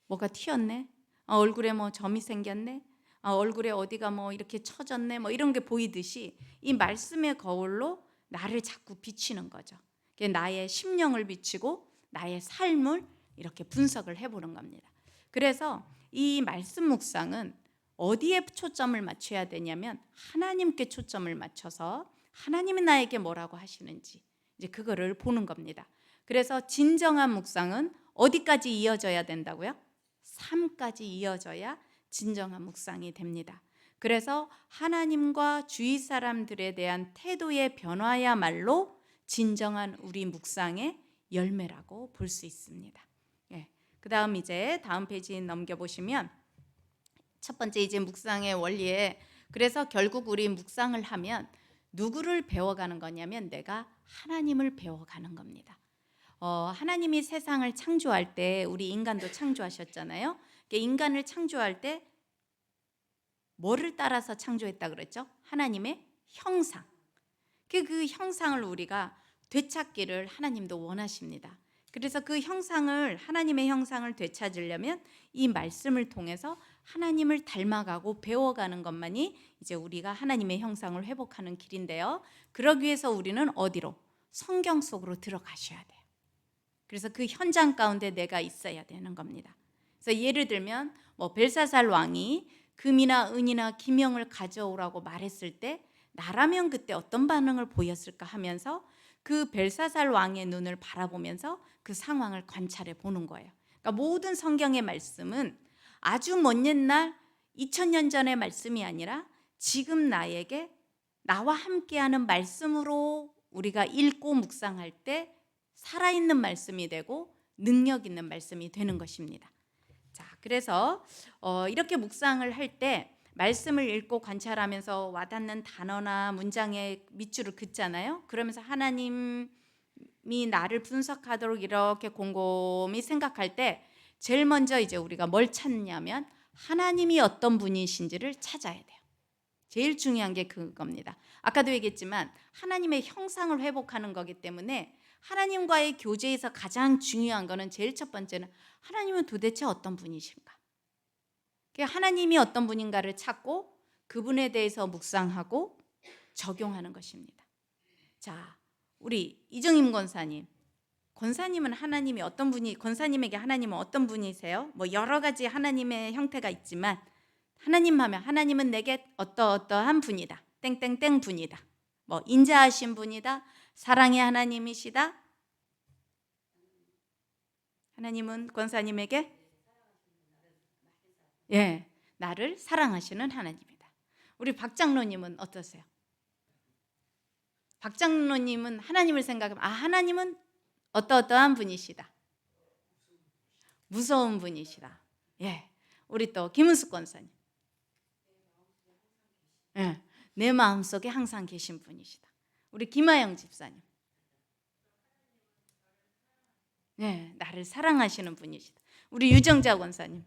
뭐가 튀었네, 얼굴에 뭐 점이 생겼네, 얼굴에 어디가 뭐 이렇게 처졌네, 뭐 이런 게 보이듯이 이 말씀의 거울로 나를 자꾸 비치는 거죠. 나의 심령을 비치고 나의 삶을 이렇게 분석을 해보는 겁니다. 그래서 이 말씀 묵상은 어디에 초점을 맞춰야 되냐면 하나님께 초점을 맞춰서 하나님이 나에게 뭐라고 하시는지 이제 그거를 보는 겁니다. 그래서 진정한 묵상은 어디까지 이어져야 된다고요? 삶까지 이어져야 진정한 묵상이 됩니다. 그래서 하나님과 주위 사람들에 대한 태도의 변화야말로 진정한 우리 묵상의 열매라고 볼 수 있습니다. 예. 그다음 이제 다음 페이지 넘겨보시면 첫 번째 이제 묵상의 원리에, 그래서 결국 우리 묵상을 하면 누구를 배워가는 거냐면 내가 하나님을 배워가는 겁니다. 하나님이 세상을 창조할 때 우리 인간도 창조하셨잖아요. 인간을 창조할 때 뭐를 따라서 창조했다 그랬죠? 하나님의 형상. 그 형상을 우리가 되찾기를 하나님도 원하십니다. 그래서 그 형상을, 하나님의 형상을 되찾으려면 이 말씀을 통해서 하나님을 닮아가고 배워가는 것만이 이제 우리가 하나님의 형상을 회복하는 길인데요. 그러기 위해서 우리는 어디로? 성경 속으로 들어가셔야 돼요. 그래서 그 현장 가운데 내가 있어야 되는 겁니다. 그래서 예를 들면 뭐 벨사살 왕이 금이나 은이나 기명을 가져오라고 말했을 때 나라면 그때 어떤 반응을 보였을까 하면서 그 벨사살 왕의 눈을 바라보면서 그 상황을 관찰해 보는 거예요. 그러니까 모든 성경의 말씀은 아주 먼 옛날 2000년 전의 말씀이 아니라 지금 나와 함께하는 말씀으로 우리가 읽고 묵상할 때 살아있는 말씀이 되고 능력 있는 말씀이 되는 것입니다. 자, 그래서 이렇게 묵상을 할 때 말씀을 읽고 관찰하면서 와닿는 단어나 문장의 밑줄을 긋잖아요. 그러면서 하나님이 나를 분석하도록 이렇게 곰곰이 생각할 때 제일 먼저 이제 우리가 뭘 찾냐면 하나님이 어떤 분이신지를 찾아야 돼요. 제일 중요한 게 그겁니다. 아까도 얘기했지만 하나님의 형상을 회복하는 거기 때문에 하나님과의 교제에서 가장 중요한 거는 제일 첫 번째는 하나님은 도대체 어떤 분이신가? 하나님이 어떤 분인가를 찾고 그분에 대해서 묵상하고 적용하는 것입니다. 자, 우리 이정임 권사님은 하나님이 어떤 분이, 권사님에게 하나님은 어떤 분이세요? 뭐 여러 가지 하나님의 형태가 있지만 하나님 하면 하나님은 내게 어떠한 분이다. 땡땡땡 분이다. 뭐 인자하신 분이다. 사랑의 하나님이시다. 하나님은 권사님에게 나를 사랑하시는 하나님이다. 우리 박 장로님은 어떠세요? 박 장로님은 하나님을 생각하면 하나님은 어떠한 분이시다. 무서운 분이시다. 우리 또 김은숙 권사님. 내 마음속에 항상 계신 분이시다. 우리 김하영 집사님. 나를 사랑하시는 분이시다. 우리 유정자 권사님.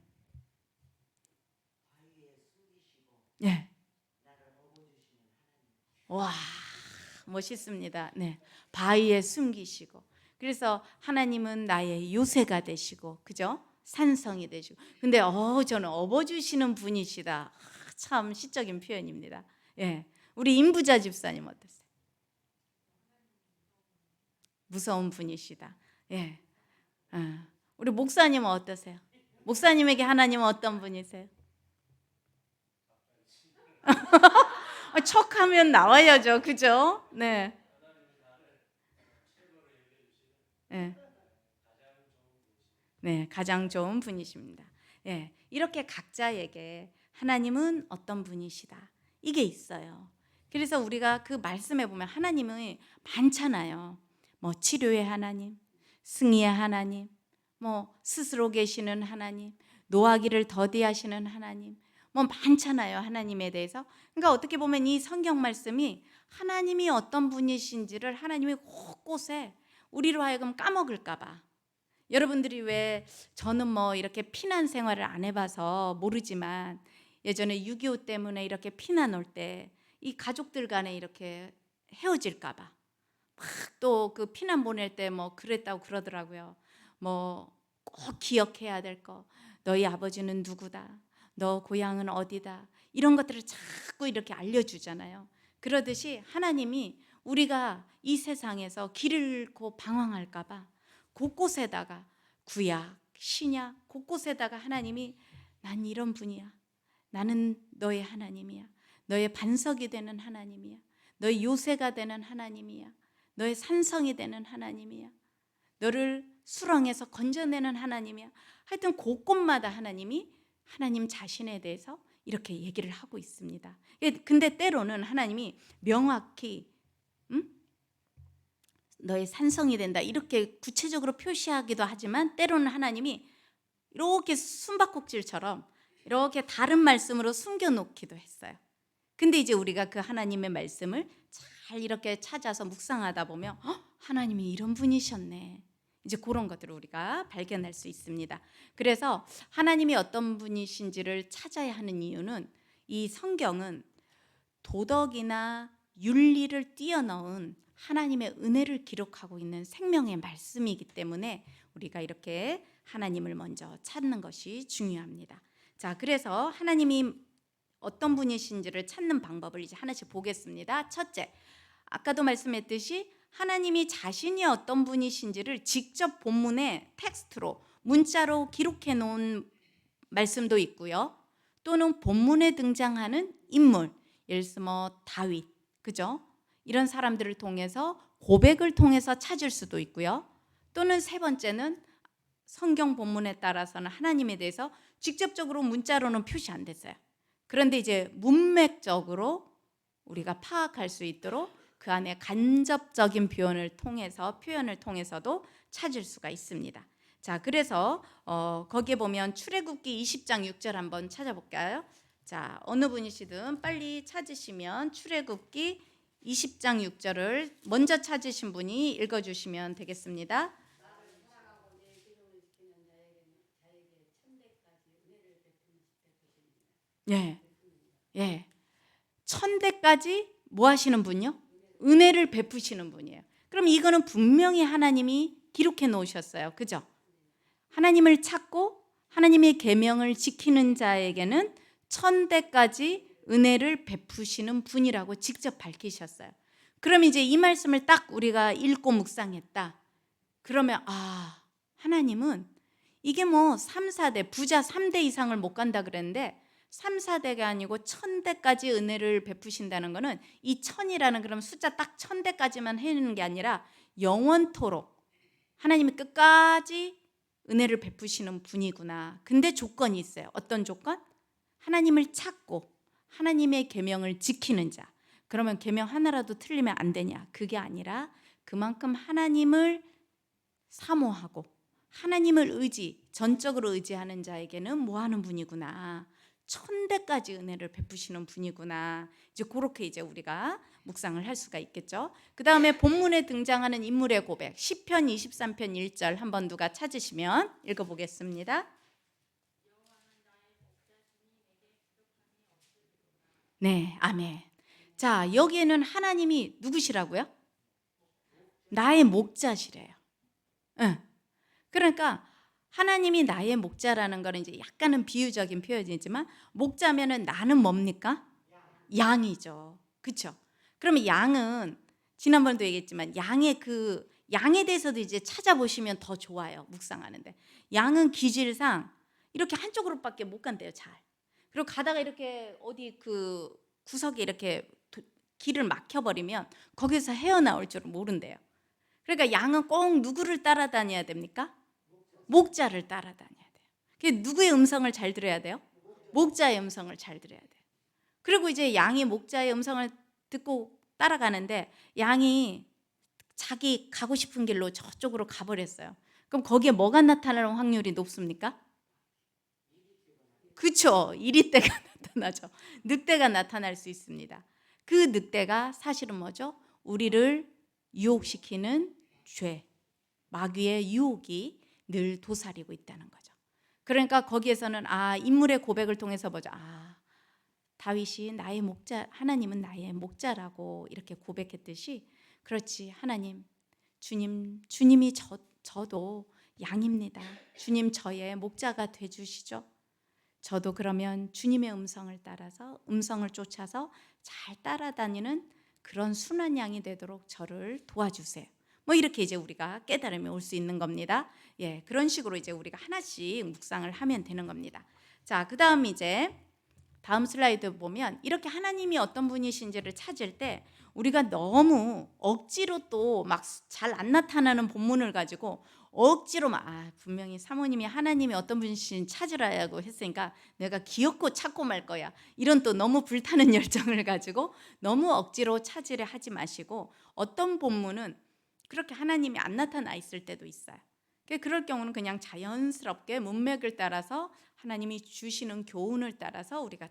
와, 멋있습니다. 바위에 숨기시고. 그래서 하나님은 나의 요새가 되시고, 그죠? 산성이 되시고. 근데 저는 업어주시는 분이시다. 참 시적인 표현입니다. 우리 임부자 집사님 어떠세요? 무서운 분이시다. 우리 목사님은 어떠세요? 목사님에게 하나님은 어떤 분이세요? 척하면 나와야죠, 그죠? 네. 가장 좋은 분이십니다. 이렇게 각자에게 하나님은 어떤 분이시다. 이게 있어요. 그래서 우리가 그 말씀에 보면 하나님이 많잖아요. 뭐 치료의 하나님, 승리의 하나님, 뭐 스스로 계시는 하나님, 노하기를 더디하시는 하나님, 뭐 많잖아요. 하나님에 대해서. 그러니까 어떻게 보면 이 성경 말씀이 하나님이 어떤 분이신지를 하나님이 곳곳에 우리로 하여금 까먹을까 봐. 여러분들이 왜 저는 뭐 이렇게 피난 생활을 안 해봐서 모르지만 예전에 6.25 때문에 이렇게 피난 올 때 이 가족들 간에 이렇게 헤어질까 봐 막 또 그 피난 보낼 때 뭐 그랬다고 그러더라고요. 뭐 꼭 기억해야 될 거, 너희 아버지는 누구다, 너 고향은 어디다, 이런 것들을 자꾸 이렇게 알려주잖아요. 그러듯이 하나님이 우리가 이 세상에서 길을 잃고 방황할까 봐 곳곳에다가 구약, 신약 곳곳에다가 하나님이 난 이런 분이야. 나는 너의 하나님이야. 너의 반석이 되는 하나님이야. 너의 요새가 되는 하나님이야. 너의 산성이 되는 하나님이야. 너를 수렁에서 건져내는 하나님이야. 하여튼 곳곳마다 하나님이 하나님 자신에 대해서 이렇게 얘기를 하고 있습니다. 근데 때로는 하나님이 명확히 너의 산성이 된다 이렇게 구체적으로 표시하기도 하지만 때로는 하나님이 이렇게 숨바꼭질처럼 이렇게 다른 말씀으로 숨겨놓기도 했어요. 근데 이제 우리가 그 하나님의 말씀을 잘 이렇게 찾아서 묵상하다 보면 하나님이 이런 분이셨네. 이제 그런 것들을 우리가 발견할 수 있습니다. 그래서 하나님이 어떤 분이신지를 찾아야 하는 이유는 이 성경은 도덕이나 윤리를 뛰어넘은 하나님의 은혜를 기록하고 있는 생명의 말씀이기 때문에 우리가 이렇게 하나님을 먼저 찾는 것이 중요합니다. 자, 그래서 하나님이 어떤 분이신지를 찾는 방법을 이제 하나씩 보겠습니다. 첫째, 아까도 말씀했듯이 하나님이 자신이 어떤 분이신지를 직접 본문에 텍스트로 문자로 기록해 놓은 말씀도 있고요. 또는 본문에 등장하는 인물, 예를 들어서 뭐 다윗, 그죠? 이런 사람들을 통해서 고백을 통해서 찾을 수도 있고요. 또는 세 번째는 성경 본문에 따라서는 하나님에 대해서 직접적으로 문자로는 표시 안 됐어요. 그런데 이제 문맥적으로 우리가 파악할 수 있도록 그 안에 간접적인 표현을 통해서도 찾을 수가 있습니다. 자, 그래서 거기에 보면 출애굽기 20장 6절 한번 찾아볼까요? 자, 어느 분이시든 빨리 찾으시면 출애굽기 20장 6절을 먼저 찾으신 분이 읽어주시면 되겠습니다. 예. 때까지 뭐 하시는 분이요? 은혜를 베푸시는 분이에요. 그럼 이거는 분명히 하나님이 기록해 놓으셨어요. 그죠? 하나님을 찾고 하나님의 계명을 지키는 자에게는 천대까지 은혜를 베푸시는 분이라고 직접 밝히셨어요. 그럼 이제 이 말씀을 딱 우리가 읽고 묵상했다. 그러면 하나님은 이게 뭐 3, 4대 부자 3대 이상을 못 간다 그랬는데 3, 4대가 아니고 1000대까지 은혜를 베푸신다는 거는 이 1000이라는 그럼 숫자 딱 1000대까지만 해는 게 아니라 영원토록 하나님이 끝까지 은혜를 베푸시는 분이구나. 근데 조건이 있어요. 어떤 조건? 하나님을 찾고 하나님의 계명을 지키는 자. 그러면 계명 하나라도 틀리면 안 되냐? 그게 아니라 그만큼 하나님을 사모하고 하나님을 전적으로 의지하는 자에게는 뭐 하는 분이구나. 1000대까지 은혜를 베푸시는 분이구나. 이제 그렇게 이제 우리가 묵상을 할 수가 있겠죠. 그 다음에 본문에 등장하는 인물의 고백 시편 23편 1절 한번 누가 찾으시면 읽어보겠습니다. 네, 아멘. 자, 여기에는 하나님이 누구시라고요? 나의 목자시래요. 응. 그러니까 하나님이 나의 목자라는 거는 이제 약간은 비유적인 표현이지만 목자면은 나는 뭡니까? 양이죠. 그렇죠? 그러면 양은 지난번에도 얘기했지만 양에 대해서도 이제 찾아보시면 더 좋아요. 묵상하는데. 양은 기질상 이렇게 한쪽으로밖에 못 간대요, 잘. 그리고 가다가 이렇게 어디 그 구석에 이렇게 길을 막혀버리면 거기서 헤어나올 줄은 모른대요. 그러니까 양은 꼭 누구를 따라다녀야 됩니까? 목자를 따라다녀야 돼요. 그게 누구의 음성을 잘 들어야 돼요? 목자의 음성을 잘 들어야 돼요. 그리고 이제 양이 목자의 음성을 듣고 따라가는데 양이 자기 가고 싶은 길로 저쪽으로 가버렸어요. 그럼 거기에 뭐가 나타날 확률이 높습니까? 그렇죠. 이리떼가 나타나죠. 늑대가 나타날 수 있습니다. 그 늑대가 사실은 뭐죠? 우리를 유혹시키는 죄, 마귀의 유혹이 늘 도사리고 있다는 거죠. 그러니까 거기에서는 인물의 고백을 통해서 보죠. 다윗이 나의 목자, 하나님은 나의 목자라고 이렇게 고백했듯이 그렇지 하나님, 주님이 저도 양입니다. 주님 저의 목자가 돼주시죠. 저도 그러면 주님의 음성을 쫓아서 잘 따라다니는 그런 순한 양이 되도록 저를 도와주세요. 뭐 이렇게 이제 우리가 깨달음이 올 수 있는 겁니다. 예, 그런 식으로 이제 우리가 하나씩 묵상을 하면 되는 겁니다. 자, 그다음 이제 다음 슬라이드 보면 이렇게 하나님이 어떤 분이신지를 찾을 때 우리가 너무 억지로 또 막 잘 안 나타나는 본문을 가지고 억지로 분명히 사모님이 하나님이 어떤 분이신지 찾으라고 했으니까 내가 기억고 찾고 말 거야. 이런 또 너무 불타는 열정을 가지고 너무 억지로 찾으려 하지 마시고 어떤 본문은 그렇게 하나님이 안 나타나 있을 때도 있어요. 그럴 경우는 그냥 자연스럽게 문맥을 따라서 하나님이 주시는 교훈을 따라서 우리가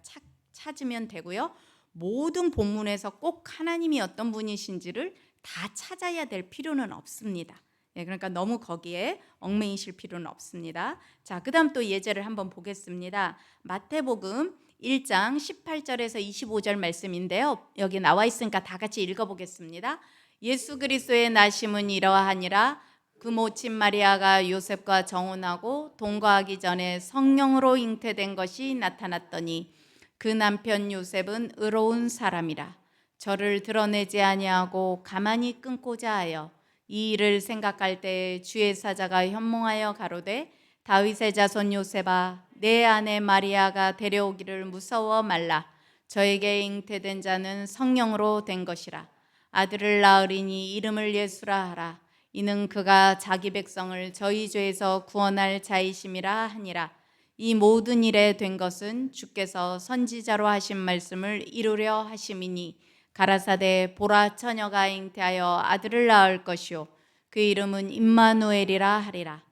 찾으면 되고요. 모든 본문에서 꼭 하나님이 어떤 분이신지를 다 찾아야 될 필요는 없습니다. 그러니까 너무 거기에 얽매이실 필요는 없습니다. 자, 그다음 또 예제를 한번 보겠습니다. 마태복음 1장 18절에서 25절 말씀인데요. 여기 나와 있으니까 다 같이 읽어보겠습니다. 예수 그리스도의 나심은 이러하니라. 그 모친 마리아가 요셉과 정혼하고 동거하기 전에 성령으로 잉태된 것이 나타났더니 그 남편 요셉은 의로운 사람이라. 저를 드러내지 아니하고 가만히 끊고자 하여 이 일을 생각할 때 주의 사자가 현몽하여 가로되 다윗의 자손 요셉아 내 아내 마리아가 데려오기를 무서워 말라. 저에게 잉태된 자는 성령으로 된 것이라. 아들을 낳으리니 이름을 예수라 하라. 이는 그가 자기 백성을 저희 죄에서 구원할 자이심이라 하니라. 이 모든 일에 된 것은 주께서 선지자로 하신 말씀을 이루려 하심이니 가라사대 보라 처녀가 잉태하여 아들을 낳을 것이요 그 이름은 임마누엘이라 하리라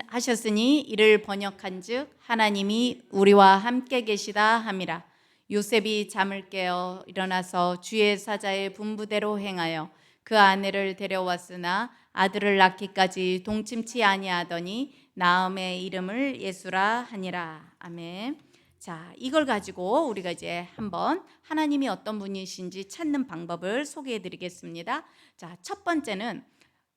하셨으니 이를 번역한즉 하나님이 우리와 함께 계시다 함이라. 요셉이 잠을 깨어 일어나서 주의 사자의 분부대로 행하여 그 아내를 데려왔으나 아들을 낳기까지 동침치 아니하더니 나음의 이름을 예수라 하니라. 아멘. 자, 이걸 가지고 우리가 이제 한번 하나님이 어떤 분이신지 찾는 방법을 소개해 드리겠습니다. 자, 첫 번째는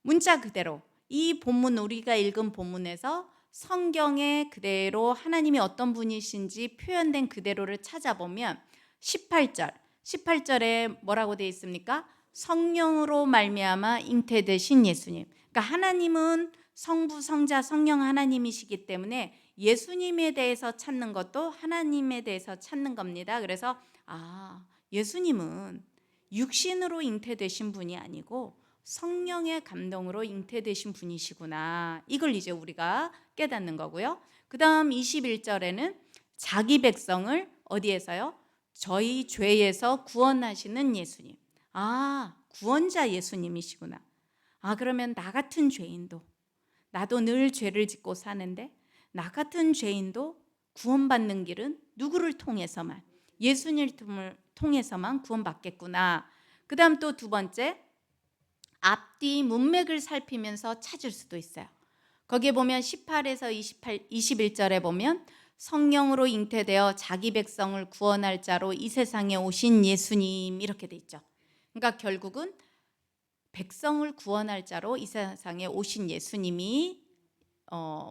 문자 그대로 이 본문, 우리가 읽은 본문에서 성경에 그대로 하나님이 어떤 분이신지 표현된 그대로를 찾아보면 18절에 뭐라고 되어 있습니까? 성령으로 말미암아 잉태되신 예수님. 그러니까 하나님은 성부, 성자, 성령 하나님이시기 때문에 예수님에 대해서 찾는 것도 하나님에 대해서 찾는 겁니다. 그래서 예수님은 육신으로 잉태되신 분이 아니고 성령의 감동으로 잉태되신 분이시구나. 이걸 이제 우리가 깨닫는 거고요. 그 다음 21절에는 자기 백성을 어디에서요? 저희 죄에서 구원하시는 예수님. 구원자 예수님이시구나. 그러면 나 같은 죄인도, 나도 늘 죄를 짓고 사는데 나 같은 죄인도 구원받는 길은 누구를 통해서만, 예수님을 통해서만 구원받겠구나. 그 다음 또 두 번째, 앞뒤 문맥을 살피면서 찾을 수도 있어요. 거기에 보면 18에서 21절에 보면 성령으로 잉태되어 자기 백성을 구원할 자로 이 세상에 오신 예수님, 이렇게 돼 있죠. 그러니까 결국은 백성을 구원할 자로 이 세상에 오신 예수님이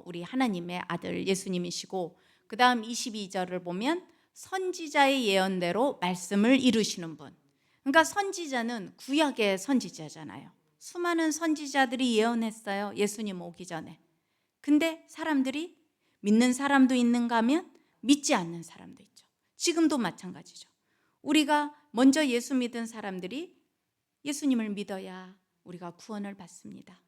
우리 하나님의 아들 예수님이시고, 그 다음 22절을 보면 선지자의 예언대로 말씀을 이루시는 분. 그러니까 선지자는 구약의 선지자잖아요. 수많은 선지자들이 예언했어요, 예수님 오기 전에. 근데 사람들이 믿는 사람도 있는가 하면 믿지 않는 사람도 있죠. 지금도 마찬가지죠. 우리가 먼저 예수 믿은 사람들이 예수님을 믿어야 우리가 구원을 받습니다.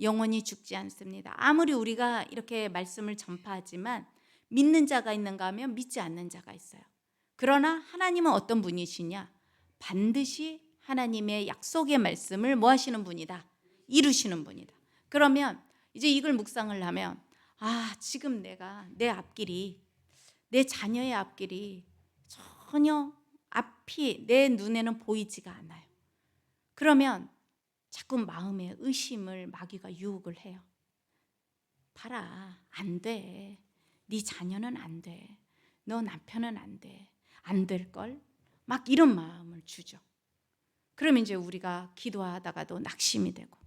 영원히 죽지 않습니다. 아무리 우리가 이렇게 말씀을 전파하지만 믿는 자가 있는가 하면 믿지 않는 자가 있어요. 그러나 하나님은 어떤 분이시냐? 반드시 하나님의 약속의 말씀을 뭐 하시는 분이다? 이루시는 분이다. 그러면 이제 이걸 묵상을 하면 지금 내가 내 앞길이, 내 자녀의 앞길이 전혀 앞이 내 눈에는 보이지가 않아요. 그러면 자꾸 마음에 의심을 마귀가 유혹을 해요. 봐라, 안 돼. 네 자녀는 안 돼. 너 남편은 안 돼. 안 될걸? 막 이런 마음을 주죠. 그러면 이제 우리가 기도하다가도 낙심이 되고,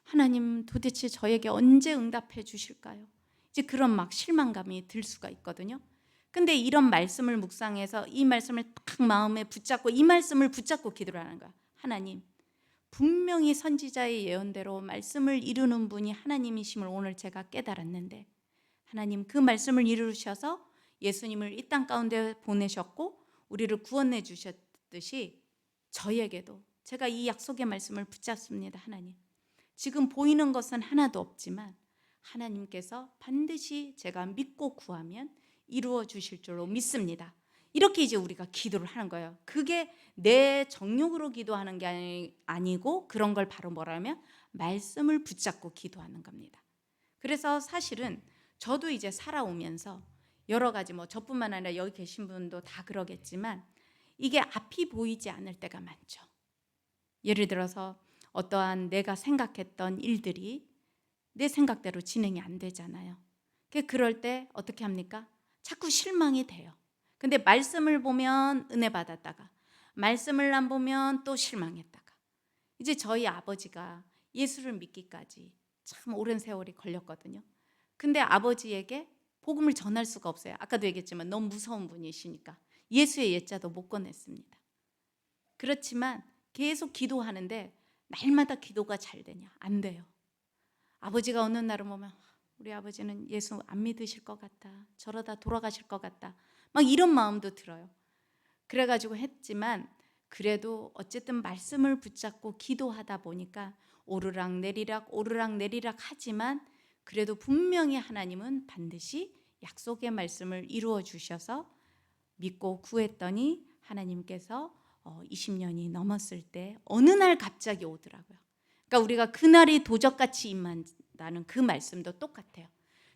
하나님 도대체 저에게 언제 응답해 주실까요? 이제 그런 막 실망감이 들 수가 있거든요. 근데 이런 말씀을 묵상해서 이 말씀을 딱 마음에 붙잡고 이 말씀을 붙잡고 기도를 하는 거야. 하나님, 분명히 선지자의 예언대로 말씀을 이루는 분이 하나님이심을 오늘 제가 깨달았는데, 하나님 그 말씀을 이루셔서 예수님을 이 땅 가운데 보내셨고 우리를 구원해 주셨듯이 저에게도 제가 이 약속의 말씀을 붙잡습니다. 하나님, 지금 보이는 것은 하나도 없지만 하나님께서 반드시 제가 믿고 구하면 이루어 주실 줄로 믿습니다. 이렇게 이제 우리가 기도를 하는 거예요. 그게 내 정욕으로 기도하는 게 아니고 그런 걸 바로 뭐라면 말씀을 붙잡고 기도하는 겁니다. 그래서 사실은 저도 이제 살아오면서 여러 가지, 저뿐만 아니라 여기 계신 분도 다 그러겠지만 이게 앞이 보이지 않을 때가 많죠. 예를 들어서 어떠한 내가 생각했던 일들이 내 생각대로 진행이 안 되잖아요. 그럴 때 어떻게 합니까? 자꾸 실망이 돼요. 근데 말씀을 보면 은혜 받았다가 말씀을 안 보면 또 실망했다가, 이제 저희 아버지가 예수를 믿기까지 참 오랜 세월이 걸렸거든요. 근데 아버지에게 복음을 전할 수가 없어요. 아까도 얘기했지만 너무 무서운 분이시니까 예수의 예자도 못 꺼냈습니다. 그렇지만 계속 기도하는데 날마다 기도가 잘 되냐? 안 돼요. 아버지가 어느 날은 보면 우리 아버지는 예수 안 믿으실 것 같다, 저러다 돌아가실 것 같다, 막 이런 마음도 들어요. 그래가지고 했지만 그래도 어쨌든 말씀을 붙잡고 기도하다 보니까 오르락내리락 하지만 그래도 분명히 하나님은 반드시 약속의 말씀을 이루어 주셔서 믿고 구했더니 하나님께서 20년이 넘었을 때 어느 날 갑자기 오더라고요. 그러니까 우리가 그날이 도적같이 임한다는 그 말씀도 똑같아요.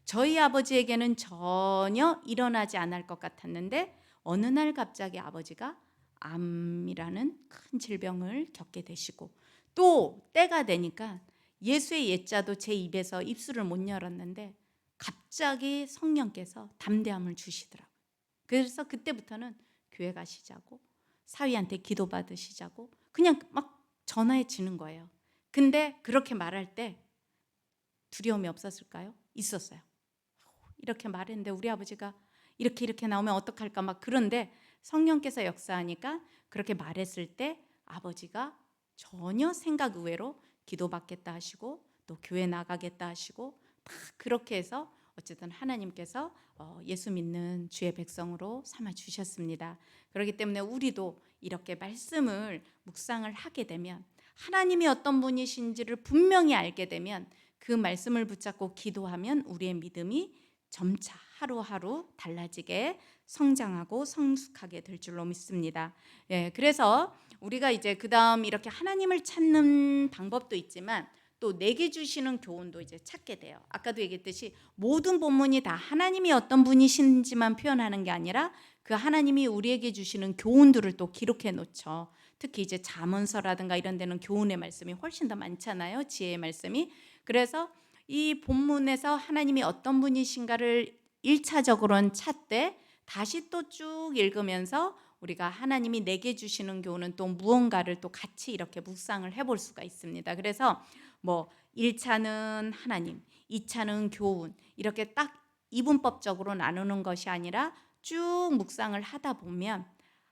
저희 아버지에게는 전혀 일어나지 않을 것 같았는데 어느 날 갑자기 아버지가 암이라는 큰 질병을 겪게 되시고, 또 때가 되니까 예수의 예자도 제 입에서 입술을 못 열었는데 갑자기 성령께서 담대함을 주시더라고요. 그래서 그때부터는 교회 가시자고, 사위한테 기도받으시자고 그냥 막 전화해 지는 거예요. 근데 그렇게 말할 때 두려움이 없었을까요? 있었어요. 이렇게 말했는데 우리 아버지가 이렇게 나오면 어떡할까 막. 그런데 성령께서 역사하니까 그렇게 말했을 때 아버지가 전혀 생각 외로 기도받겠다 하시고 또 교회 나가겠다 하시고 막 그렇게 해서 어쨌든 하나님께서 예수 믿는 주의 백성으로 삼아 주셨습니다. 그렇기 때문에 우리도 이렇게 말씀을 묵상을 하게 되면, 하나님이 어떤 분이신지를 분명히 알게 되면 그 말씀을 붙잡고 기도하면 우리의 믿음이 점차 하루하루 달라지게 성장하고 성숙하게 될 줄로 믿습니다. 예, 그래서 우리가 이제 그다음 이렇게 하나님을 찾는 방법도 있지만 또 내게 주시는 교훈도 이제 찾게 돼요. 아까도 얘기했듯이 모든 본문이 다 하나님이 어떤 분이신지만 표현하는 게 아니라 그 하나님이 우리에게 주시는 교훈들을 또 기록해 놓죠. 특히 이제 잠언서라든가 이런 데는 교훈의 말씀이 훨씬 더 많잖아요. 지혜의 말씀이. 그래서 이 본문에서 하나님이 어떤 분이신가를 1차적으로는 찾되 다시 또 쭉 읽으면서 우리가 하나님이 내게 주시는 교훈은 또 무언가를 또 같이 이렇게 묵상을 해볼 수가 있습니다. 그래서 뭐 1차는 하나님, 2차는 교훈, 이렇게 딱 이분법적으로 나누는 것이 아니라 쭉 묵상을 하다 보면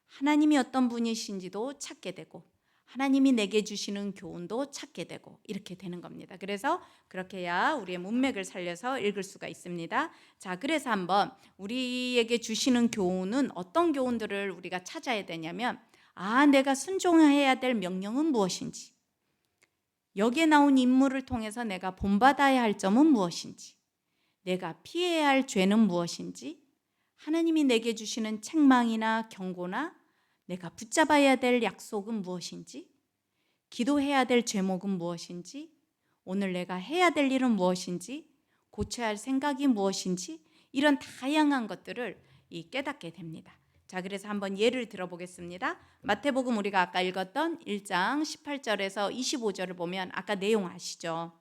하나님이 어떤 분이신지도 찾게 되고 하나님이 내게 주시는 교훈도 찾게 되고 이렇게 되는 겁니다. 그래서 그렇게 해야 우리의 문맥을 살려서 읽을 수가 있습니다. 자, 그래서 한번 우리에게 주시는 교훈은 어떤 교훈들을 우리가 찾아야 되냐면, 내가 순종해야 될 명령은 무엇인지, 여기에 나온 인물을 통해서 내가 본받아야 할 점은 무엇인지, 내가 피해야 할 죄는 무엇인지, 하나님이 내게 주시는 책망이나 경고나 내가 붙잡아야 될 약속은 무엇인지, 기도해야 될 제목은 무엇인지, 오늘 내가 해야 될 일은 무엇인지, 고쳐야 할 생각이 무엇인지, 이런 다양한 것들을 깨닫게 됩니다. 자, 그래서 한번 예를 들어보겠습니다. 마태복음 우리가 아까 읽었던 1장 18절에서 25절을 보면 아까 내용 아시죠?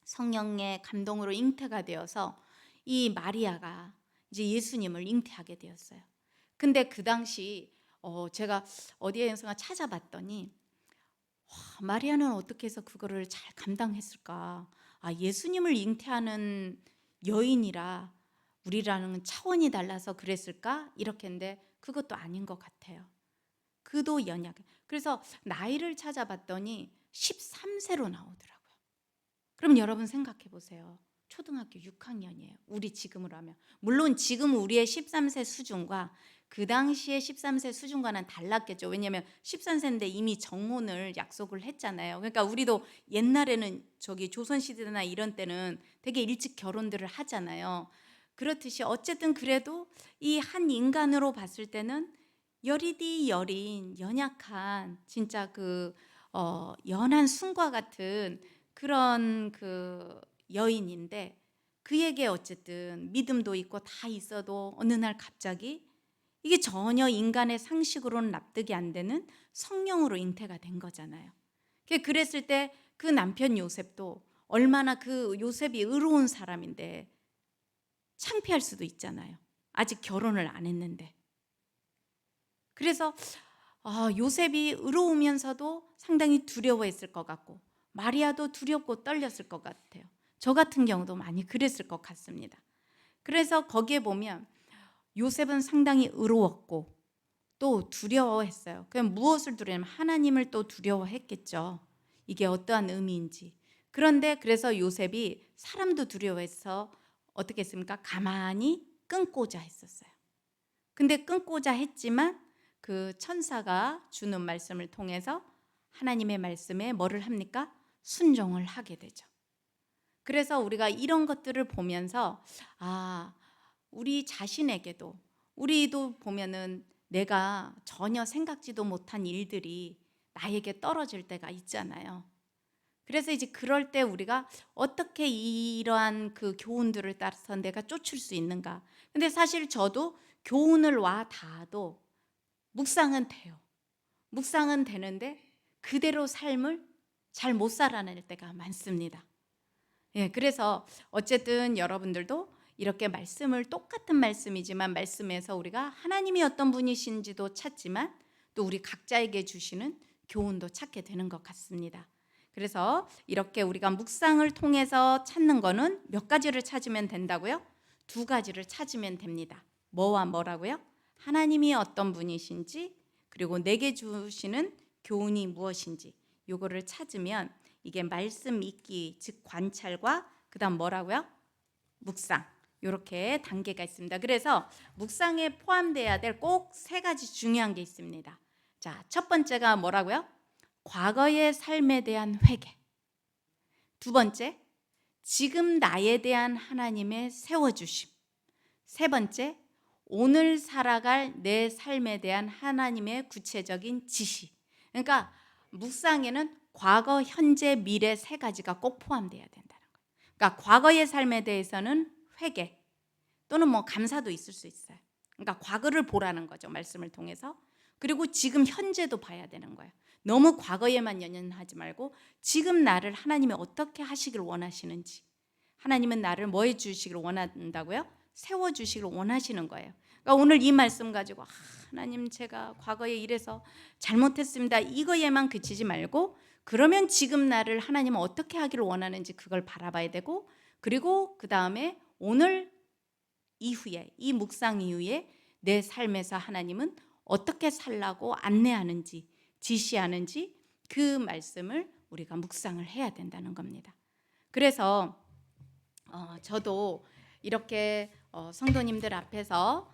성령의 감동으로 잉태가 되어서 이 마리아가 이제 예수님을 잉태하게 되었어요. 근데 그 당시 제가 어디에선가 찾아봤더니 마리아는 어떻게 해서 그거를 잘 감당했을까? 예수님을 잉태하는 여인이라 우리라는 차원이 달라서 그랬을까? 이렇게 했는데 그것도 아닌 것 같아요. 그도 연약. 그래서 나이를 찾아봤더니 13세로 나오더라고요. 그럼 여러분 생각해 보세요. 초등학교 6학년이에요. 우리 지금으로 하면. 물론 지금 우리의 13세 수준과 그 당시에 13세 수준과는 달랐겠죠. 왜냐하면 13세인데 이미 정혼을 약속을 했잖아요. 그러니까 우리도 옛날에는 조선시대나 이런 때는 되게 일찍 결혼들을 하잖아요. 그렇듯이 어쨌든 그래도 이 한 인간으로 봤을 때는 여리디 여린 연약한 진짜 연한 순과 같은 그런 여인인데, 그에게 어쨌든 믿음도 있고 다 있어도 어느 날 갑자기 이게 전혀 인간의 상식으로는 납득이 안 되는 성령으로 잉태가 된 거잖아요. 그랬을 때 그 남편 요셉도 얼마나 그 요셉이 의로운 사람인데 창피할 수도 있잖아요. 아직 결혼을 안 했는데. 그래서 요셉이 의로우면서도 상당히 두려워했을 것 같고 마리아도 두렵고 떨렸을 것 같아요. 저 같은 경우도 많이 그랬을 것 같습니다. 그래서 거기에 보면 요셉은 상당히 의로웠고 또 두려워했어요. 그럼 무엇을 두려워하냐면 하나님을 또 두려워했겠죠. 이게 어떠한 의미인지. 그런데 그래서 요셉이 사람도 두려워해서 어떻게 했습니까? 가만히 끊고자 했었어요. 근데 끊고자 했지만 그 천사가 주는 말씀을 통해서 하나님의 말씀에 뭐를 합니까? 순종을 하게 되죠. 그래서 우리가 이런 것들을 보면서 우리 자신에게도, 우리도 보면은 내가 전혀 생각지도 못한 일들이 나에게 떨어질 때가 있잖아요. 그래서 이제 그럴 때 우리가 어떻게 이러한 그 교훈들을 따라서 내가 쫓을 수 있는가. 근데 사실 저도 교훈을 와 닿아도 묵상은 돼요. 묵상은 되는데 그대로 삶을 잘 못 살아낼 때가 많습니다. 예, 그래서 어쨌든 여러분들도 이렇게 말씀을 똑같은 말씀이지만 말씀에서 우리가 하나님이 어떤 분이신지도 찾지만 또 우리 각자에게 주시는 교훈도 찾게 되는 것 같습니다. 그래서 이렇게 우리가 묵상을 통해서 찾는 거는 몇 가지를 찾으면 된다고요? 두 가지를 찾으면 됩니다. 뭐와 뭐라고요? 하나님이 어떤 분이신지 그리고 내게 주시는 교훈이 무엇인지 요거를 찾으면 이게 말씀 읽기 즉 관찰과 그다음 뭐라고요? 묵상. 이렇게 단계가 있습니다. 그래서 묵상에 포함돼야 될 꼭 세 가지 중요한 게 있습니다. 자, 첫 번째가 뭐라고요? 과거의 삶에 대한 회개. 두 번째, 지금 나에 대한 하나님의 세워주심. 세 번째, 오늘 살아갈 내 삶에 대한 하나님의 구체적인 지시. 그러니까 묵상에는 과거, 현재, 미래 세 가지가 꼭 포함돼야 된다는 거예요. 그러니까 과거의 삶에 대해서는 회개 또는 뭐 감사도 있을 수 있어요. 그러니까 과거를 보라는 거죠. 말씀을 통해서. 그리고 지금 현재도 봐야 되는 거예요. 너무 과거에만 연연하지 말고 지금 나를 하나님이 어떻게 하시길 원하시는지, 하나님은 나를 뭐 해주시길 원한다고요? 세워주시길 원하시는 거예요. 그러니까 오늘 이 말씀 가지고 하나님 제가 과거에 이래서 잘못했습니다 이거에만 그치지 말고 그러면 지금 나를 하나님은 어떻게 하기를 원하는지 그걸 바라봐야 되고 그리고 그 다음에 오늘 이후에 이 묵상 이후에 내 삶에서 하나님은 어떻게 살라고 안내하는지 지시하는지 그 말씀을 우리가 묵상을 해야 된다는 겁니다. 그래서 저도 이렇게 성도님들 앞에서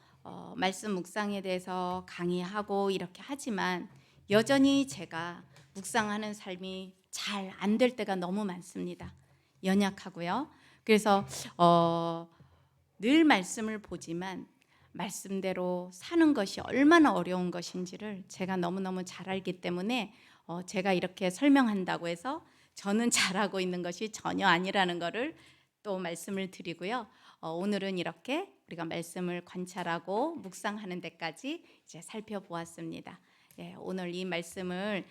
말씀 묵상에 대해서 강의하고 이렇게 하지만 여전히 제가 묵상하는 삶이 잘 안 될 때가 너무 많습니다. 연약하고요. 그래서 늘 말씀을 보지만 말씀대로 사는 것이 얼마나 어려운 것인지를 제가 너무너무 잘 알기 때문에 제가 이렇게 설명한다고 해서 저는 잘하고 있는 것이 전혀 아니라는 것을 또 말씀을 드리고요. 오늘은 이렇게 우리가 말씀을 관찰하고 묵상하는 데까지 이제 살펴보았습니다. 예, 오늘 이 말씀을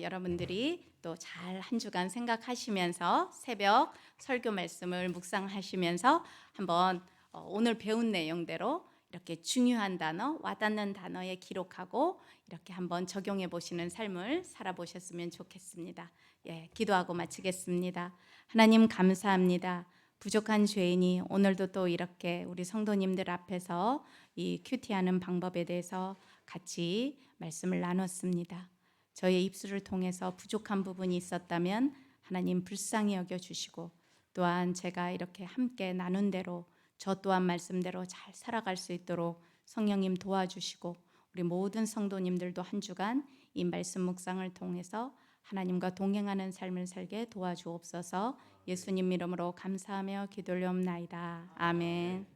여러분들이 또 잘 한 주간 생각하시면서 새벽 설교 말씀을 묵상하시면서 한번 오늘 배운 내용대로 이렇게 중요한 단어, 와닿는 단어에 기록하고 이렇게 한번 적용해 보시는 삶을 살아보셨으면 좋겠습니다. 예, 기도하고 마치겠습니다. 하나님 감사합니다. 부족한 죄인이 오늘도 또 이렇게 우리 성도님들 앞에서 이 큐티하는 방법에 대해서 같이 말씀을 나눴습니다. 저의 입술을 통해서 부족한 부분이 있었다면 하나님 불쌍히 여겨주시고 또한 제가 이렇게 함께 나눈 대로 저 또한 말씀대로 잘 살아갈 수 있도록 성령님 도와주시고 우리 모든 성도님들도 한 주간 이 말씀 묵상을 통해서 하나님과 동행하는 삶을 살게 도와주옵소서. 예수님 이름으로 감사하며 기도 올려옵나이다. 아멘.